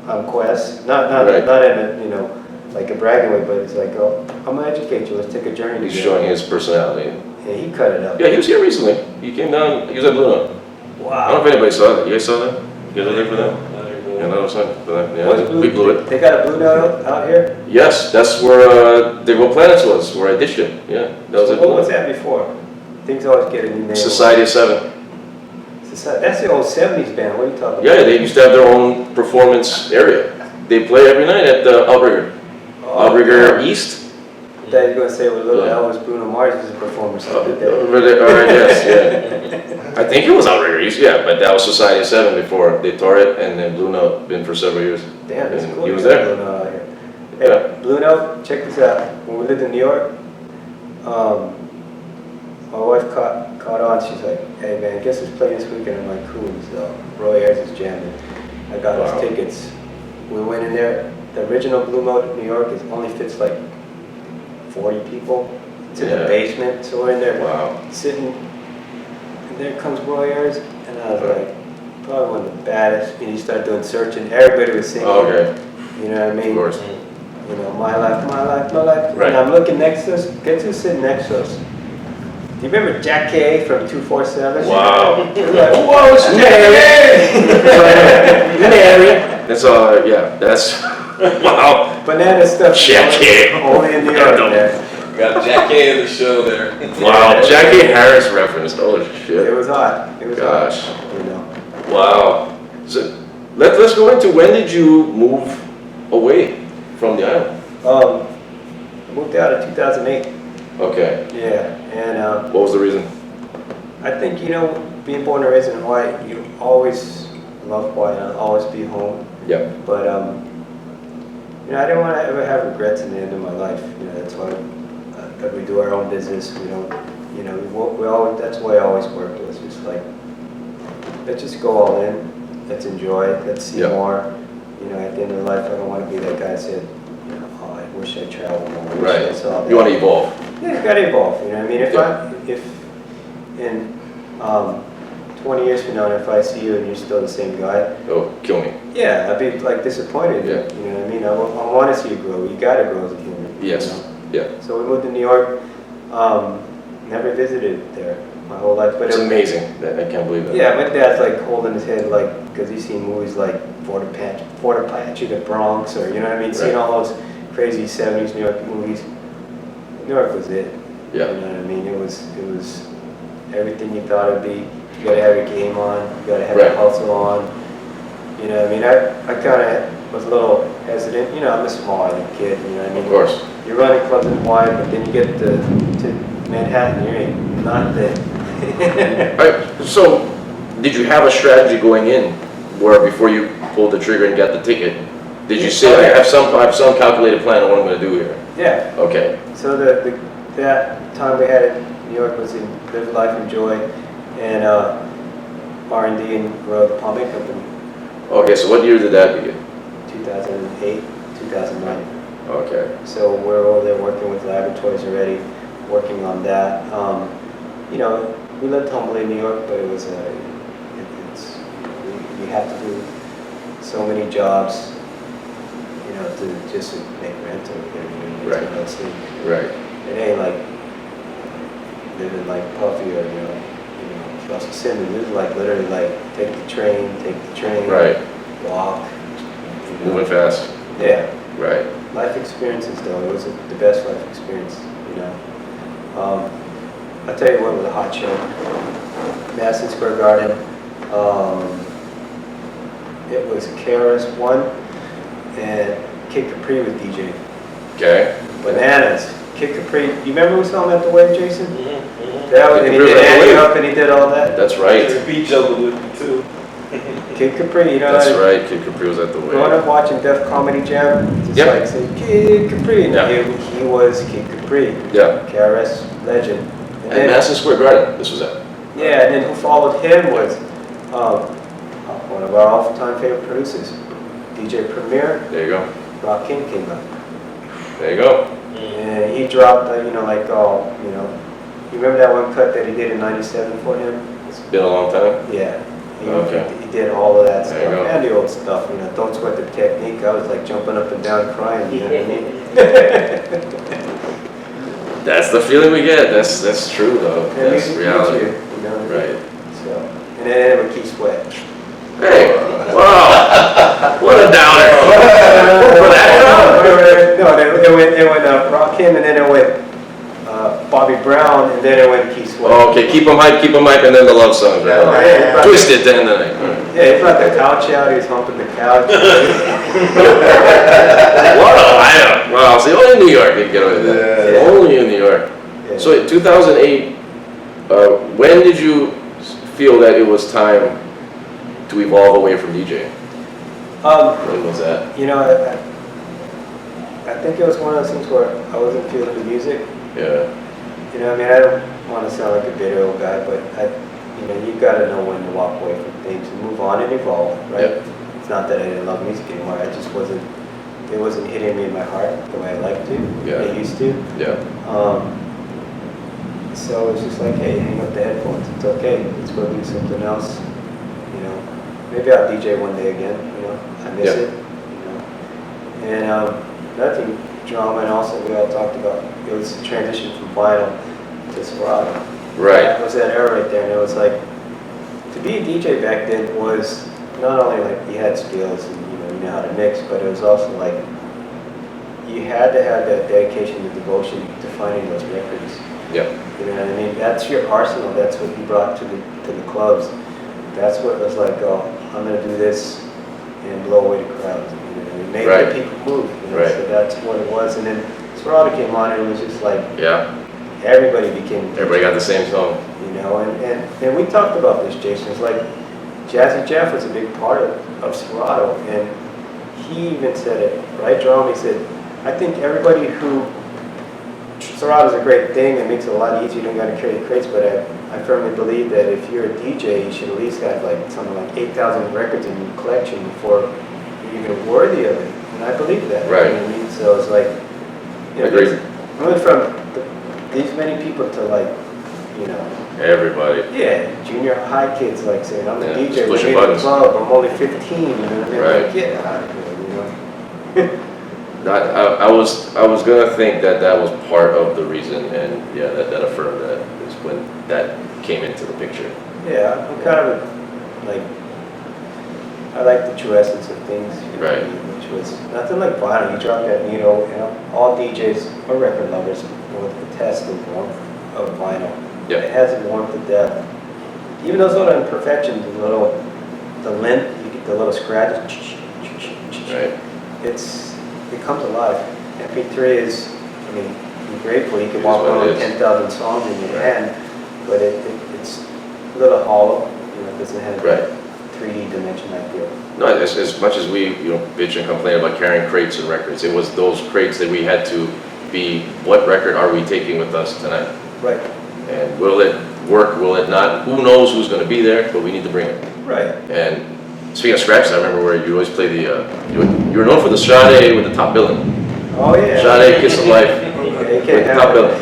I'm Quest, not Right. in a, you know, like a bragging way, but it's like, oh, I'm gonna educate you, let's take a journey He's together. showing his personality. And he cut it up. Yeah, he was here recently. He came down, he was at Blue Note. I don't know if anybody saw that. You guys saw that? You guys were there for that? Yeah, no, it's not for that. What's Yeah, we blew it. They got a Blue Note out here? Yes, that's where Digable Planets was, where I ditched it. Yeah, that was it. What was that before? Things always get a new name. Society of Seven. That's the old 70s band, what are you talking about? Yeah, they used to have their own performance area. They play every night at the Outrigger. Outrigger East. I thought you were going to say with Little Yeah. Elvis, Bruno Mars is a performer, something like Over there, yes, yeah. I think it was Outrigger East, yeah, but that was Society of Seven before they tore it, and then Blue Note been for several years. Damn, that's And cool. he was you got there. Blue Note out here. Hey, Yeah. Blue Note, check this out. When we lived in New York, my wife caught on. She's like, hey man, guess who's playing this weekend? I'm like, who? So Roy Ayers is jamming. I got Wow. his tickets. We went in there. The original Blue Note in New York only fits like 40 people. It's in Yeah. the basement, so we're in there Wow. sitting, and there comes Roy Ayers, and I was like, probably one of the baddest. And he started doing searching. Everybody was singing. Oh, okay, You know what I of mean? course. You know, my life, my life, my life. Right. And I'm looking next to us. Guess who's sitting next to us? Do you remember Jack K from 247? Wow. We're like, whoa, it's Jack Mary. That's all, yeah, that's, wow. Banana stuff. Jack K. Only in New York, man. Got Jack K in the show there. Wow, Jackie Harris referenced, oh It shit. was hot. It was Gosh. hot. You know. Wow. So, let's go into, when did you move away from the island? I moved out in 2008. Okay, Yeah, and what was the reason? I think, you know, being born and raised in Hawaii, you always love Hawaii and I'll always be home. Yeah, But, you know, I didn't want to ever have regrets in the end of my life. You know, that's why that we do our own business. We don't, you know, we always, that's why I always worked. It was just like, let's just go all in. Let's enjoy it. Let's see Yeah. more. You know, at the end of life, I don't want to be that guy that said, you know, oh, I wish I traveled more. I wish I Right. saw that. You want to evolve. Yeah, you gotta evolve. You know what I mean? Yeah. If in 20 years from now, if I see you and you're still the same guy, Oh, kill me. yeah, I'd be like disappointed. Yeah. You know what I mean? I want to see you grow. You gotta grow as a human. Yes. You know? Yeah. So we moved to New York. Never visited there my whole life, but It's amazing. I can't believe that. yeah, my dad's like holding his head, like, because he's seen movies like Fort Apache, The Bronx, or you know what I mean, seeing Right. all those crazy '70s New York movies. New York was it. Yeah. You know what I mean? It was everything you thought it'd be. You gotta have your game on. You gotta have Right. your hustle on. You know what I mean? I kind of was a little hesitant. You know, I'm a small island kid. You know what I mean? Of course. You're running clubs in Hawaii, but then you get to Manhattan, you ain't not there. Right. So, did you have a strategy going in, where before you pulled the trigger and got the ticket, did you say I have some calculated plan on what I'm going to do here? Yeah. Okay. So that time we had in New York was in Live Life Enjoy and R&D and grow the plumbing company. Okay. So what year did that begin? 2008, 2009. Okay. So we're over there working with laboratories already, working on that. You know, we lived humbly in New York, but it was we had to do so many jobs, you know, to just make rent over here. You know, Right. to sleep. Right. It ain't like living like Puffy or you know Russell Simmons. It was like literally like take the train, Right. walk. You know. Moving fast. Yeah. Right. Life experiences, though, it was the best life experience, you know. I'll tell you what was a hot show. Madison Square Garden. It was KRS-One and Kid Capri with DJ. Okay. Bananas. Kid Capri. You remember we saw him at the Wave, Jason? Mm-hmm. That was, Kid and he Capri did was at the Andy Wave. Up and he did all that. That's right. The beach over with me too. Kid Capri, you know. That's right. Kid Capri was at the Growing up wave. watching Def Comedy Jam, just Yep. like say Kid Capri, and Yeah. he was Kid Capri. Yeah. KRS legend. And And Madison Square Garden. This was at. yeah, and then who followed him was one of our all-time favorite producers, DJ Premier. There you go. Rock King came out, There you go. and he dropped, you know, like you know, you remember that one cut that he did in '97 for him? It's been a long time. Yeah. Okay. He did all of that There stuff you go. and the old stuff, you know. Don't sweat the technique. I was like jumping up and down, crying. You know what I mean? That's the feeling we get. That's true though. And That's music reality. meets you, you know? Right. So, and then it would keep sweat. Hey. Wow. What a downer. For that No, it went Rakim, and then it went Bobby Brown, and then it went Keith Sweat. Oh, okay. Keep them hype. and then the love songs. Yeah, Right. yeah. Twist it to end the night. Right. Yeah, he brought the couch out. He was humping the couch. What a lineup. Wow. See, only in New York you can get away with that. Yeah. Only in New York. Yeah. So in 2008, when did you feel that it was time to evolve away from DJing? When was that? You know, I think it was one of those things where I wasn't feeling the music. Yeah. You know, I mean, I don't want to sound like a video guy, but you know, you got to know when to walk away from things and move on and evolve, right? Yep. It's not that I didn't love music anymore. I just wasn't. It wasn't hitting me in my heart the way I like to. Yeah. I used to. Yeah. So it was just like, hey, hang up the headphones. It's okay. Let's go do something else. You know, maybe I'll DJ one day again. You know, I miss Yeah. it. You know, and another thing, drama, and also we all talked about. It was a transition from vinyl to Serato. Right. That was that era right there, and it was like to be a DJ back then was not only like you had skills and you know how to mix, but it was also like you had to have that dedication and devotion to finding those records. Yeah. You know what I mean? That's your arsenal. That's what you brought to the clubs. That's what it was like. Oh, I'm gonna do this and blow away the crowd. You know, and make Right. the people move. You know? Right. So that's what it was. And then Serato came on, and it was just like Yeah. everybody became. Everybody got the same song. You know, and we talked about this, Jason. It's like Jazzy Jeff was a big part of Serato, and he even said it, right, Jerome? He said, I think everybody who, Serato's a great thing, it makes it a lot easier, you don't got to carry the crates, but I firmly believe that if you're a DJ, you should at least have like something like 8,000 records in your collection before you're even worthy of it. And I believe that. Right. You know what I mean? So it's like, you know, Agreed. I went from these many people to like, you know, Everybody. yeah, junior high kids like saying, I'm a Yeah, DJ, just pushing I'm in the buttons. club, I'm only 15, you know what I mean? Right. Like, get out of here, you know? I was gonna think that that was part of the reason, and yeah, that affirmed that is when that came into the picture. Yeah, I'm kind of like, I like the true essence of things, you know, Right. which was nothing like vinyl. You drop that needle, you know, all DJs or record lovers will attest the warmth of vinyl. Yeah. It has a warmth of depth. Even those little imperfections, the lint, you get the little scratches, Right. it comes alive. MP3 is, I mean, I'm grateful you can It is walk what around it with is. 10,000 songs in your Right. hand, but it's a little hollow, you know, it doesn't have Right. that 3D dimension I feel. No, as much as we, bitch and complain about carrying crates and records, it was those crates that we had to be, what record are we taking with us tonight? Right, And will it work, will it not? Who knows who's gonna be there, but we need to bring it. right. And speaking of scratches, I remember where you always play the, you were known for the Sade with the top billing. Oh, yeah. Sade, Kiss of Life, Yeah, you with can't the have top it. billing.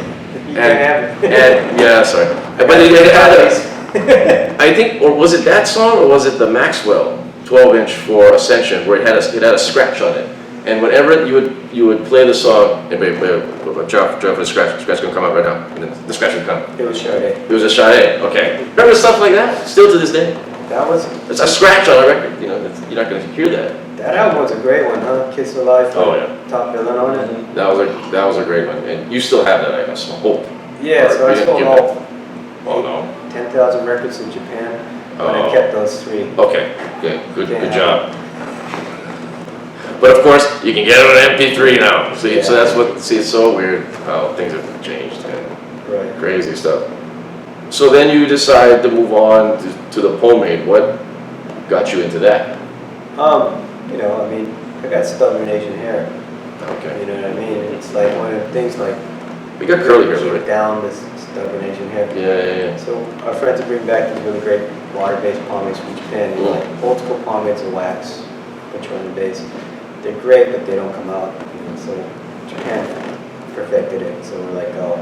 You can't have it. And, yeah, sorry. But it had a, I think, or was it that song, or was it the Maxwell 12-inch for Ascension, where it had a scratch on it? And whenever you would play the song, and drop for the scratch gonna come out right now, and then the scratch would come. It was Sade. It was a Sade, okay. Remember stuff like that? Still to this day. That was, It's a scratch on a record, you're not gonna hear that. that album was a great one, huh? Kiss of Life. Oh, yeah. Top billing on it. That was a great one, and you still have that, I guess, I hope. Yeah, so I Or you sold give all that- Oh, no. 10,000 records in Japan, but I Oh. kept those three. Okay, good Yeah. job. But of course, you can get it on MP3 now. See, so that's it's so weird how things have changed and Right. crazy stuff. So then you decide to move on to the pomade. What got you into that? You know, I mean, I got stubborn Asian hair. Okay. You know what I mean? It's like one of the things like We got curly hair, keep right? down this stubborn Asian hair. Yeah. So our friends would bring back these really great water-based pomades from Japan. They're like old school pomades of wax, petroleum based. They're great, but they don't come out. You know, so Japan perfected it. So we're like, oh,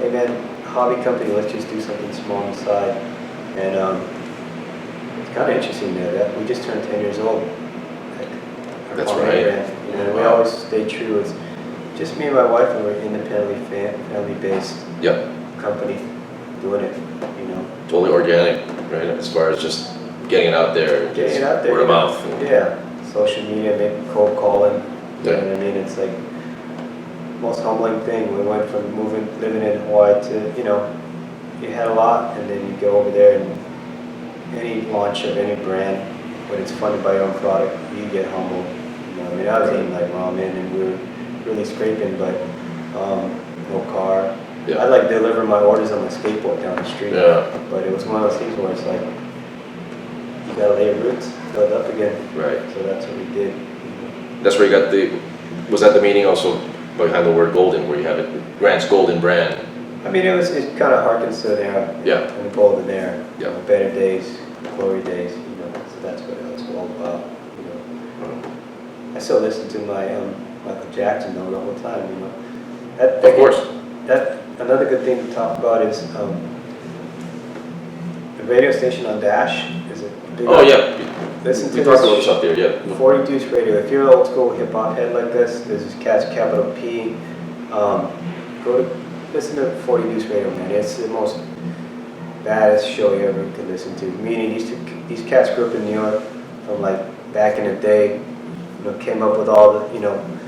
hey man, hobby company, let's just do something small on the side. And it's kind of interesting that we just turned 10 years old. Our That's pomade right. brand. You know, we always stay true. It's just me and my wife, and we're independently family-based Yep. company doing it. You know. Totally organic, right? As far as just getting it out there, Getting just it out there. word of you know. mouth. Yeah, social media, maybe cold calling. You Yeah. know what I mean? It's like most humbling thing. We went from living in Hawaii to, you know, you had a lot, and then you go over there and any launch of any brand, when it's funded by your own product, you get humbled. You know, I mean, I was eating like ramen, and we were really scraping, but no car. Yeah. I'd like deliver my orders on my skateboard down the street. Yeah. But it was one of those things where it's like, you gotta lay your roots, build up again. Right. So that's what we did. That's where you got was that the meaning also behind the word golden, where you have it, Grant's Golden brand? I mean, it kind of harkens to the era. Yeah. And the golden era. Yeah. Better days, glory days, you know, so that's what it was all about, you know. I still listen to my Michael Jackson though the whole time, you know. Of course. Another good thing to talk about is the radio station on Dash. Is it? Oh, yeah. Listen to We talked about this. this up there, yeah. 40 Deuce Radio. If you're an old school hip hop head like this, this is Cat's capital P. Go to listen to 40 Deuce Radio, man. It's the most baddest show you ever could listen to. Meaning these cats grew up in New York from like back in the day. You know, came up with all the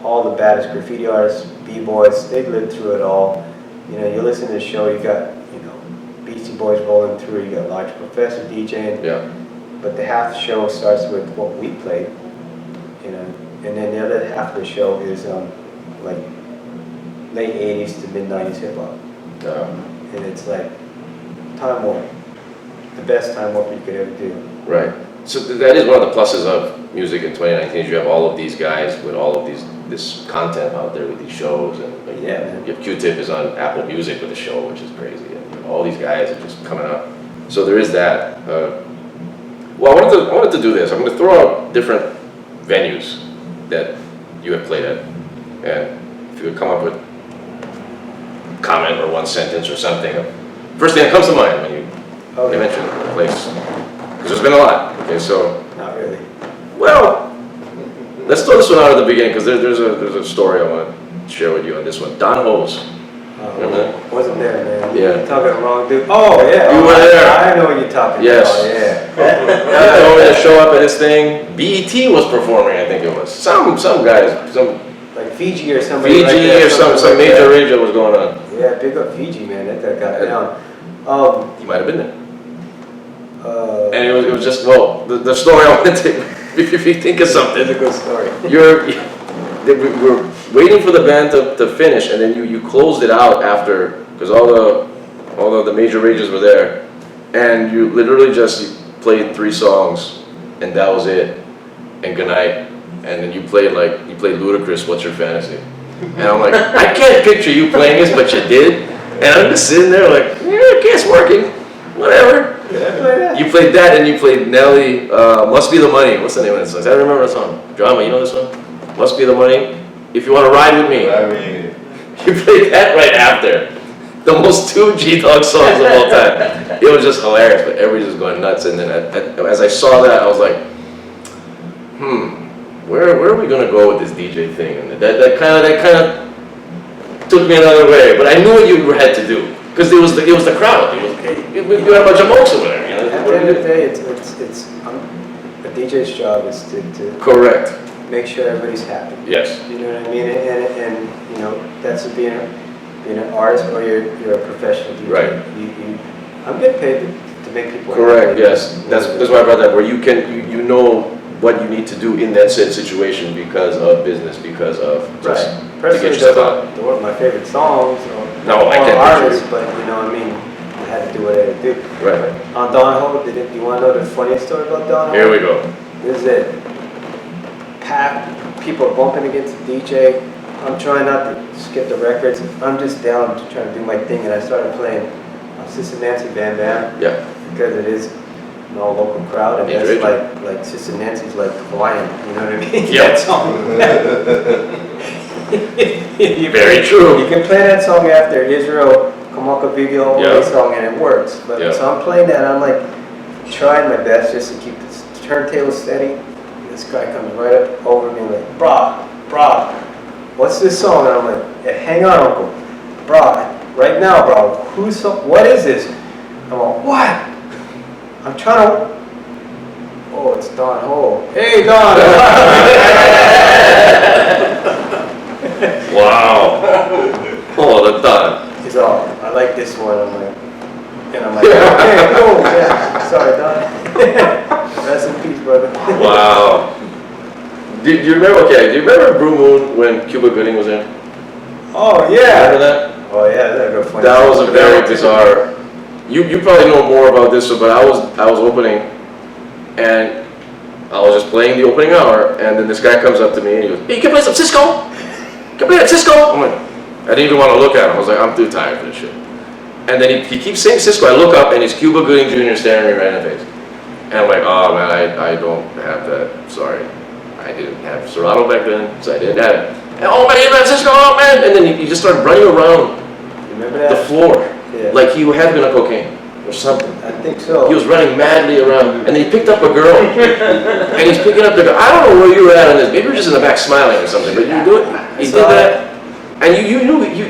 all the baddest graffiti artists, b-boys. They lived through it all. You know, you listen to the show, you got Beastie Boys rolling through. You got Large Professor DJing. Yeah. But the half the show starts with what we played, you know, and then the other half of the show is like late 80s to mid 90s hip hop. And it's like time warp, the best time warp you could ever do. Right. So that is one of the pluses of music in 2019 is you have all of these guys with all of this content out there with these shows, and Yeah, man. you have Q-Tip is on Apple Music with a show, which is crazy, and all these guys are just coming up. So there is that. Well, I wanted to do this. I'm going to throw out different venues that you have played at, and if you would come up with a comment or one sentence or something. First thing that comes to mind when you mention the place, because there's been a lot. Okay, so Not really. well, let's throw this one out at the beginning because there's a story I want to share with you on this one. Don Ho's. Remember that? Wasn't there, man. Yeah. You're talking the wrong dude. Oh, yeah. You were there. I know what you're talking Yes. about. Yeah. He told me to show up at his thing. BET was performing, I think it was. Some guys, some Like Fiji or somebody. Fiji like that, or some like major that. radio was going on. Yeah, big up Fiji, man. That got down. He might have been there. Uh, And it was just, well, the story I wanted to, if you think of something. It's a good story. We're waiting for the band to finish, and then you closed it out after, because all of the major rages were there, and you literally just played 3 songs, and that was it, and good night, and then you played Ludacris, What's Your Fantasy? And I'm like, I can't picture you playing this, but you did, and I'm just sitting there like, yeah, okay, it's working, whatever. Did I play that? You played that, and you played Nelly, Must Be the Money. What's the name of that song? I remember the song. Drama, you know this one? Must Be the Money. If You Want to Ride With Me. I mean, You played that right after. The most 2 G-Dog songs of all time. It was just hilarious, but everybody's just going nuts. And then as I saw that, I was like, where are we going to go with this DJ thing? And that kind of took me another way. But I knew what you had to do. Because it was the crowd. We had a bunch of monks over there. You know? At the end of the day, it's a DJ's job is to Correct. make sure everybody's happy. Yes. You know what I mean? And you know, that's being an artist or you're a professional DJ. Right. I'm getting paid to make people Correct. happy. Yes. That's why I brought that. Where you know what you need to do in that said situation because of business, because of just Right. to get Personally, yourself out. those aren't my favorite songs or No, I can't artists, picture but you know what I mean? I had to do what I had to do. Right. On Don Ho, do you want to know the funniest story about Don Ho? Here we go. This is it. People are bumping against the DJ. I'm trying not to skip the records. I'm just down to trying to do my thing, and I started playing Sister Nancy Bam Bam Yeah. because it is an all local crowd, and Yeah, that's right. like Sister Nancy's like Hawaiian. You know what I mean? Yeah. That song. Very true. You can play that song after Israel Kamaka Video Yeah. song, and it works. But Yeah. so I'm playing that, and I'm like trying my best just to keep the turntable steady. This guy comes right up over me like, brah, what's this song? And I'm like, yeah, hang on, uncle. Brah, right now, bro. What is this? I'm like, what? I'm trying to, oh, it's Don Ho. Hey, Don. Wow. Oh, the done. He's all, I like this one. I'm like, okay, cool, yeah. Sorry, Don. Rest in peace, brother. Wow. Do you remember? Okay. Do you remember Blue Moon when Cuba Gooding was in? Oh, yeah. Remember that? Oh, yeah, that's a good point. That was a very bizarre. You probably know more about this, but I was opening, and I was just playing the opening hour, and then this guy comes up to me and he goes, "Hey, you can play some Cisco? Can play that Cisco?" I'm like, I didn't even want to look at him. I was like, I'm too tired for this shit. And then he keeps saying Cisco. I look up and it's Cuba Gooding Jr. staring me right in the face. And I'm like, oh man, I don't have that. Sorry. I didn't have Serato back then, so I didn't have it. And, oh man, Cisco, oh man! And then he just started running around Remember that? the floor. Yeah. Like he had been on cocaine or something. I think so. He was running madly around, and then he picked up a girl, and he's picking up the girl. I don't know where you were at on this. Maybe you were just in the back smiling or something, but you do it. He did that, and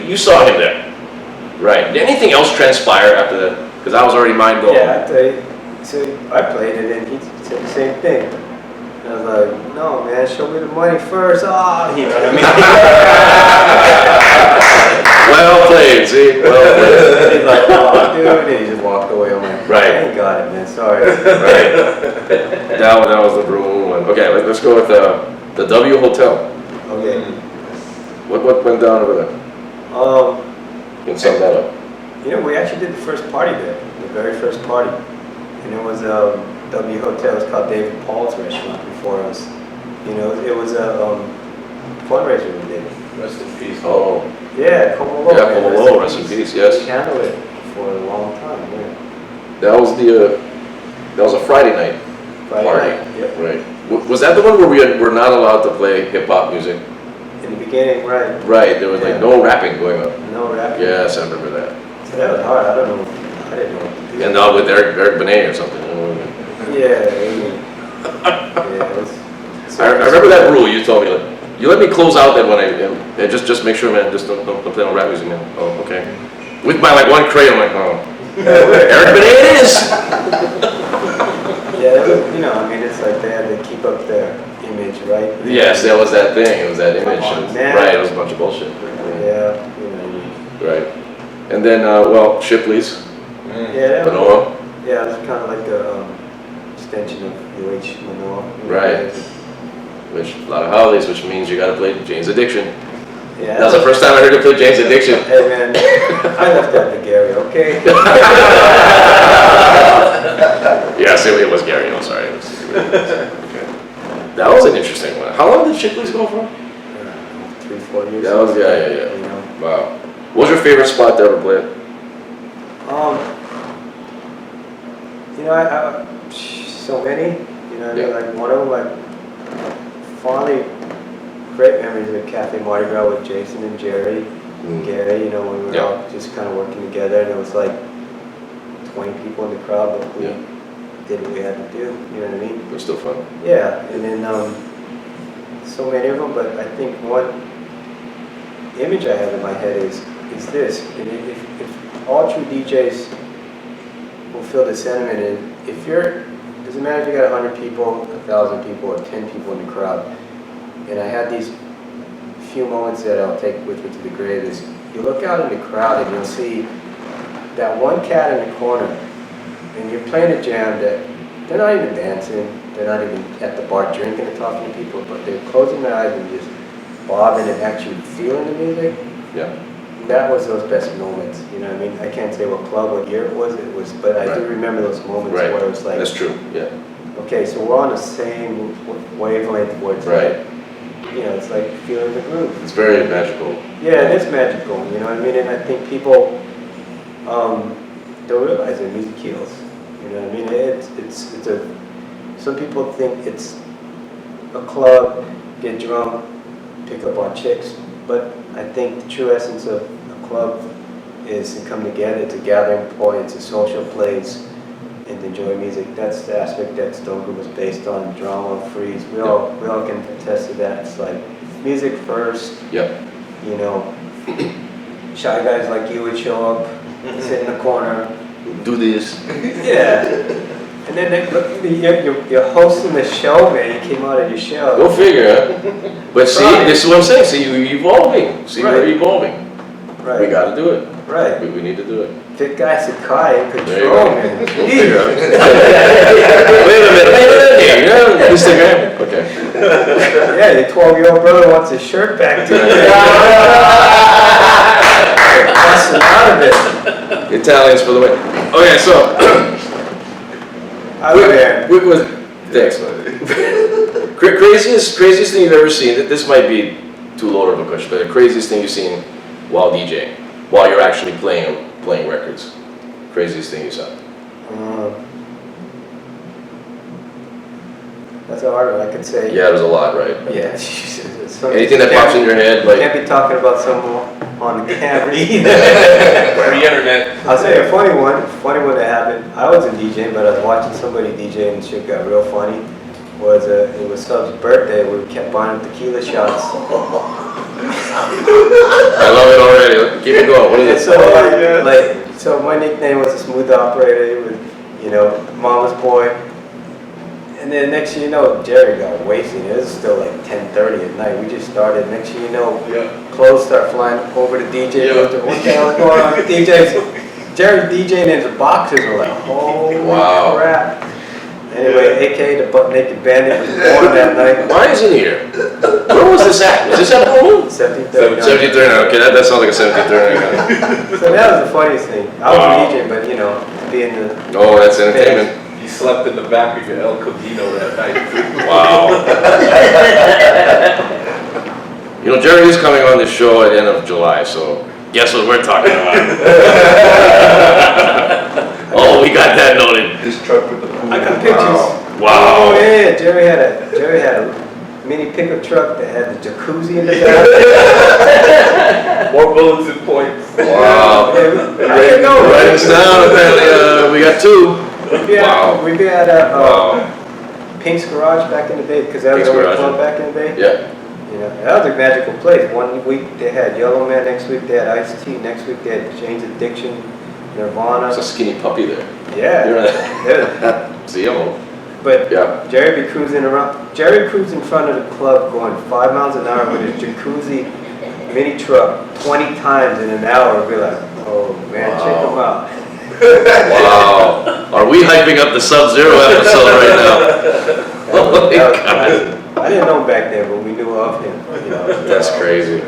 you saw him there, right? Did anything else transpire after that? Because I was already mind blown. Yeah, I tell you. So I played it, and he said the same thing. And I was like, no, man, show me the money first. Ah, you know what I mean? Well played, see? Well played. He's like, oh, dude, and he just walked away. I'm like, Right. I ain't got it, man. Sorry. Right. That was the Broom one. Okay, let's go with the W Hotel. Okay. What went down over there? You can sum that up. You know, we actually did the first party there, the very first party. And it was W Hotel. It's called David Paul's restaurant before us. You know, it was a fundraiser we did. rest in peace. Oh, Yeah, Como Low. yeah, Como Low, rest in peace, yes. We handled it for a long time, yeah. That was a Friday night Friday party. night, yep. Right. Was that the one where we were not allowed to play hip hop music? In the beginning, right. Right. There was like no rapping going on. No rap. Yes, I remember that. So that was hard, I don't know, I didn't know what to do. And now with Eric Benet or something. You know? Yeah, it was. I remember that rule you told me. Like, you let me close out then when just make sure, man. Just don't play no rap music, man. Oh, okay. With my like one crayon, I'm like, oh, Eric Benet it is. Yeah, it was, I mean, it's like they had to keep up their image, right? Yes, that was that thing. It was that image. Man. Right. It was a bunch of bullshit. Yeah, Right. And then, well, Shipley's, yeah, Manoa. yeah, it was kind of like a extension of UH Manoa. Right. Which, a lot of holidays, which means you gotta play Jane's Addiction. Yeah. That was the first time I heard you play Jane's Addiction. Hey man, I left that to Gary, okay? Yes, it was Gary, I'm sorry. Okay. That was an interesting one. How long did Shipley's go for? 3-4 years. That was, yeah. You know? Wow. What was your favorite spot to ever play at? I so many, what I mean? Yeah. Like one of them, like fondly great memories of Cafe Mardi Gras with Jason and Jerry, Gary, when we were all just kind of working together, and it was like 20 people in the crowd, but we did what we had to do, you know what I mean? It was still fun. Yeah, and then so many of them, but I think one image I have in my head is this: if all true DJs will feel the sentiment, and if doesn't matter if you got 100 people, 1,000 people, or 10 people in the crowd, and I had these few moments that I'll take with me to the grave is you look out in the crowd and you'll see that one cat in the corner, and you're playing a jam that they're not even dancing, they're not even at the bar drinking and talking to people, but they're closing their eyes and just bobbing and actually feeling the music. Yeah. That was those best moments, you know what I mean? I can't say what club, what year it was, but I do remember those moments where it was like, that's true, yeah. okay, so we're on the same wavelength where it's like, it's like feeling the groove. It's very magical. Yeah, it is magical, you know what I mean? And I think people don't realize that music heals, you know what I mean? Some people think it's a club, get drunk, pick up on chicks, but I think the true essence of a club is to come together, it's a gathering point, it's a social place, and to enjoy music. That's the aspect that Stone Group was based on, drama, freeze. We all can attest to that. It's like music first. Yep. Shy guys like you would show up, sit in the corner. Do this. Yeah. And then you're hosting the show, man. You came out of your shell. Go figure, huh? But see, this is what I'm saying. See, you're evolving. See, we're evolving. Right. We got to do it. Right. We need to do it. Fit guy Sakai in There you control, go. man. Go figure, huh? Wait a minute. Instagram. Okay. Yeah, your 12-year-old brother wants his shirt back too. Busting out of it. Italians for the win. Okay, so. Quick was. Thanks, man. Craziest thing you've ever seen. This might be too low of a question, but the craziest thing you've seen while DJing, while you're actually playing records. Craziest thing you saw. That's a hard one. I could say. Yeah, there's a lot, right? Yeah. Anything that pops in your head, like. Can't be talking about someone on the camera either. Free internet. I'll say a funny one that happened. I wasn't DJing, but I was watching somebody DJ and shit got real funny. It was Sub's birthday. We kept buying him tequila shots. I love it already. Keep it going. What is it? So my nickname was the Smooth Operator. It was, Mama's boy. And then next thing you know, Jerry got wasted. It was still like 10:30 at night. We just started. Next thing you know, clothes start flying over to DJ. What the hell is going on with DJs? Jerry's DJing in the boxes. We're like, holy crap. Anyway, AKA the Butt Naked Bandit was born that night. Why isn't he here? Where was this at? Was this at home? 1739. 1739. Okay, that sounds like a 1739. So that was the funniest thing. I was DJing, but being the. Oh, that's entertainment. You slept in the back of your El Camino that night. Wow. Jerry is coming on this show at the end of July, so Guess what we're talking about? Oh, we got that noted. His truck with the pool. I got pictures. Wow. Oh yeah, Jerry had a mini pickup truck that had the jacuzzi in the back. More bullets and points. Wow. I didn't know. Write this down. Apparently, we got two. Wow. We had a Pink's Garage back in the day because that was Pink's our Garage, club back in the day. Yeah. You know, that was a magical place. One week they had Yellow Man, next week they had Ice-T, next week they had Jane's Addiction, Nirvana. There's a skinny puppy there. Yeah. Yeah. See him? But Yeah. Jerry be cruising around. Jerry cruised in front of the club going 5 miles an hour with his jacuzzi mini truck 20 times in an hour. Be like, oh man, check him out. Wow. Are we hyping up the Sub-Zero episode right now? Oh my God. I didn't know him back then, but we knew of him. You know. That's crazy.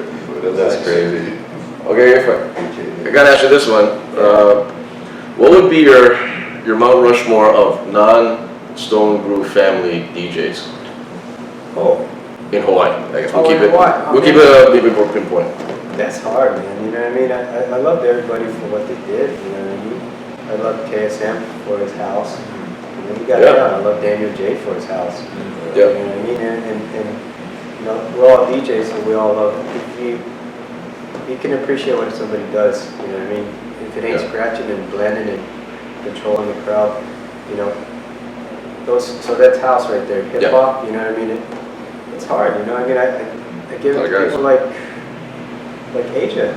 That's crazy. Okay, I gotta ask you this one. What would be your Mount Rushmore of non-Stone Groove family DJs Oh, in Hawaii? I guess we'll Oh, keep in it. Hawaii. We'll keep it a little bit more pinpoint. that's hard, man. You know what I mean? I loved everybody for what they did. You know what I mean? I loved KSM for his house. You know, he got it Yeah. done. I love Daniel J for his house. Yeah. You know what I mean? And you know, we're all DJs, so we all love. You can appreciate what somebody does. You know what I mean? If it ain't Yeah. scratching and blending and controlling the crowd, you know. So that's house right there. Hip hop. You know what I mean? It's hard. You know what I mean? I give it to guys. people like Asia.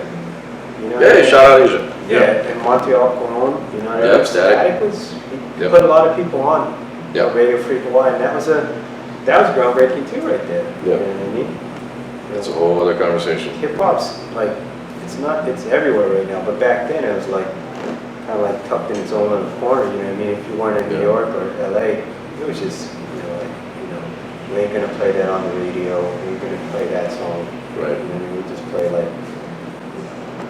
You know. Yeah, shout out Asia. Yeah, and Montreal Colon, you know, Yeah, Static. was, he Yep. put a lot of people on Yep. Radio Free Hawaii, and that was groundbreaking too right there. Yep. You know what I mean? That's a whole other conversation. Hip hop's like, it's everywhere right now, but back then it was like, kind of like tucked in its own little corner, you know what I mean? If you weren't in New Yeah. York or LA, it was just, we ain't gonna play that on the radio, we ain't gonna play that song. Right. You know, we just play like,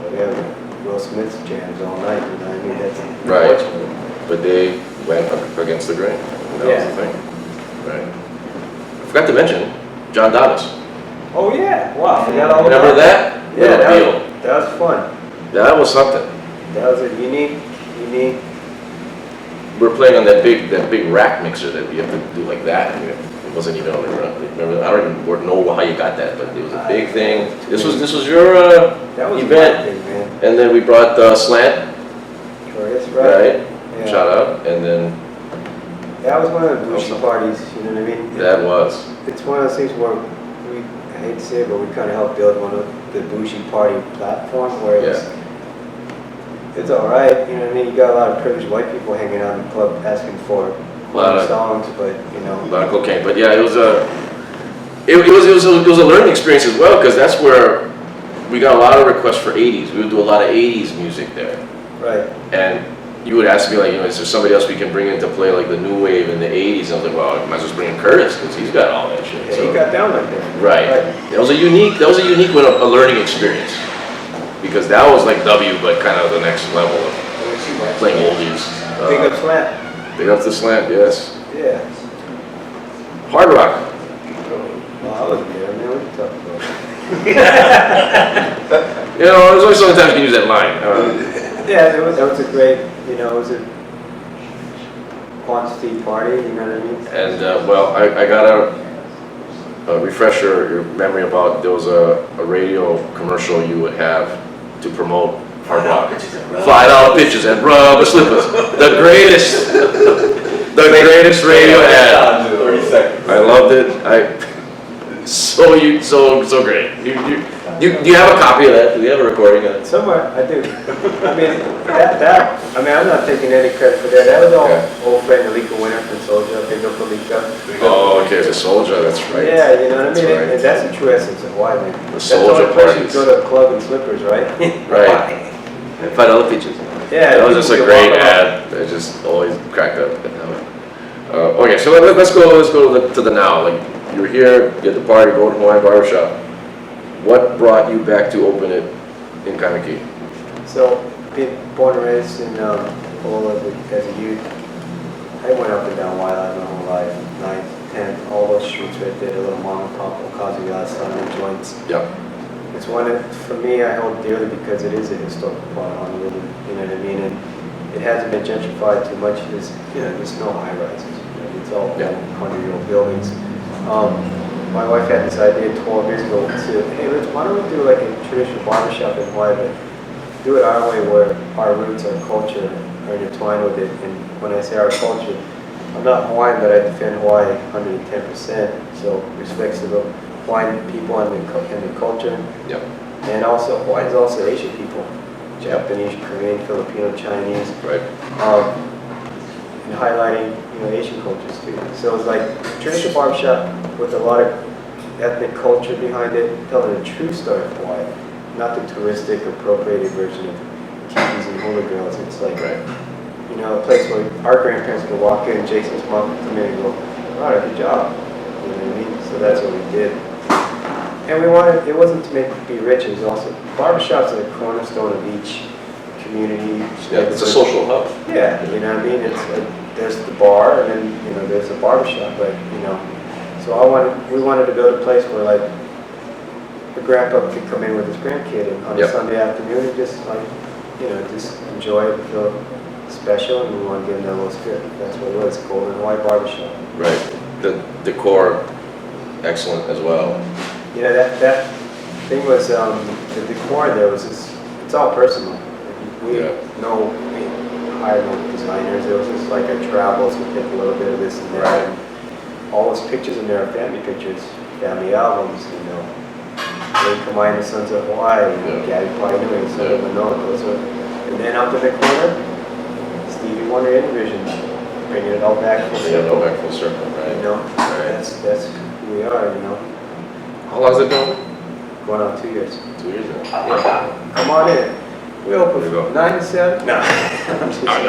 whatever. Will Smith's jams all night, you know what I mean? That's Right. unfortunate. But they went against the grain. That was the thing. Right. I forgot to mention John Donis. Oh yeah, wow, forgot all Remember about that? Yeah, Little that deal. that was fun. That was something. That was a unique. We were playing on that big rack mixer that we have to do like that. I mean, it wasn't even on the ground. Remember? I don't even know how you got that, but it was a big thing. This was your That was event. a thing, man. And then we brought Slant, That's right? right. Yeah. Shout out. And then That was one of the bougie Awesome. parties. You know what I mean? that was. It's one of those things where I hate to say it, but we kind of helped build one of the bougie party platform where it's all right. You know what I mean? You got a lot of privileged white people hanging out in the club asking for Lot of- songs, but you know. A lot of cocaine, but yeah, it was a learning experience as well, because that's where we got a lot of requests for 80s. We would do a lot of 80s music there, Right. and you would ask me like, is there somebody else we can bring in to play like the new wave in the 80s? And I was like, well, I might as well bring in Curtis because he's got all that shit. Yeah, So- he got down like that. right. That was a unique one, a learning experience, because that was like W, but kind of the next level of playing oldies. Big up Slant. Big up to Slant, yes. Yeah. Hard rock. Well, I wasn't there, man. What are you talking about? There's only so many times you can use that line. Yeah, that was a great, it was a quantity party, you know what I mean? And well, I got a refresher your memory about there was a radio commercial you would have to promote hard rock. $5 pitches and rubber slippers. The greatest radio ad. 30 seconds. I loved it. So great. Do you have a copy of that? Do you have a recording of it? Somewhere, I do. I'm not taking any credit for that. That was all old friend Alika Winter from Soldier, big up Alika. Oh, okay, it's a soldier. That's right. Yeah, you know what I mean? That's right. And that's the true essence of Hawaii, man. The soldier That's the only place parties. you go to a club in slippers, right? Right. $5 pitches. Yeah. That was just a people great walk around. ad. It just always cracked up. Okay, so let's go to the now. Like, you were here, you had the party, Golden Hawaiian Barbershop. What brought you back to open it in Kanaki? So, being born and raised in Polo as a youth, I went up and down Waialae my whole life, 9th, 10th, all those streets right there, the little mom and pop Okazi Sunday joints. Yeah. it's one that, for me, I hold dearly because it is a historical part of Honolulu, you know what I mean? And it hasn't been gentrified too much. There's no high rises. It's all 100-year-old buildings. My wife had this idea 12 years ago to, hey, why don't we do like a traditional barbershop in Hawaii, but do it our way where our roots, our culture are intertwined with it. And when I say our culture, I'm not Hawaiian, but I defend Hawaii 110%. So respects to the Hawaiian people and the culture. Yep. And also, Hawaii is also Asian people. Japanese, Korean, Filipino, Chinese. Right. And highlighting, Asian cultures too. So it's like traditional barbershop with a lot of ethnic culture behind it, telling the true story of Hawaii, not the touristic, appropriated version of teepees and hula girls. It's like, a place where our grandparents could walk in, Jason's mom would come in and go, all right, good job. You know what I mean? So that's what we did. And we wanted, it wasn't to be rich, it was also, barbershops are the cornerstone of each community. Yeah, it's a social hub. Yeah, you know what I mean? It's there's the bar and then, there's the barbershop, but, so we wanted to build a place where like the grandpa could come in with his grandkid on a Sunday afternoon and just like, just enjoy it, feel special, and we want to give them that little spirit. That's what it was, Golden White Barbershop. Right. The decor, excellent as well. That thing was, the decor there was just, it's all personal. We hired no designers. It was just like our travels, we take a little bit of this and that. And all those pictures in there are family pictures, family albums, Lake Kamai and the Sons of Hawaii, Gabby Pioneer and Son of Manoa. Those are, and then up in the corner, Stevie Wonder Intervision, bringing it all back full circle. Back full circle, right? That's who we are, How long has it been? Going on 2 years. 2 years now. Come on in. We open There you go. from 9 to 7. No.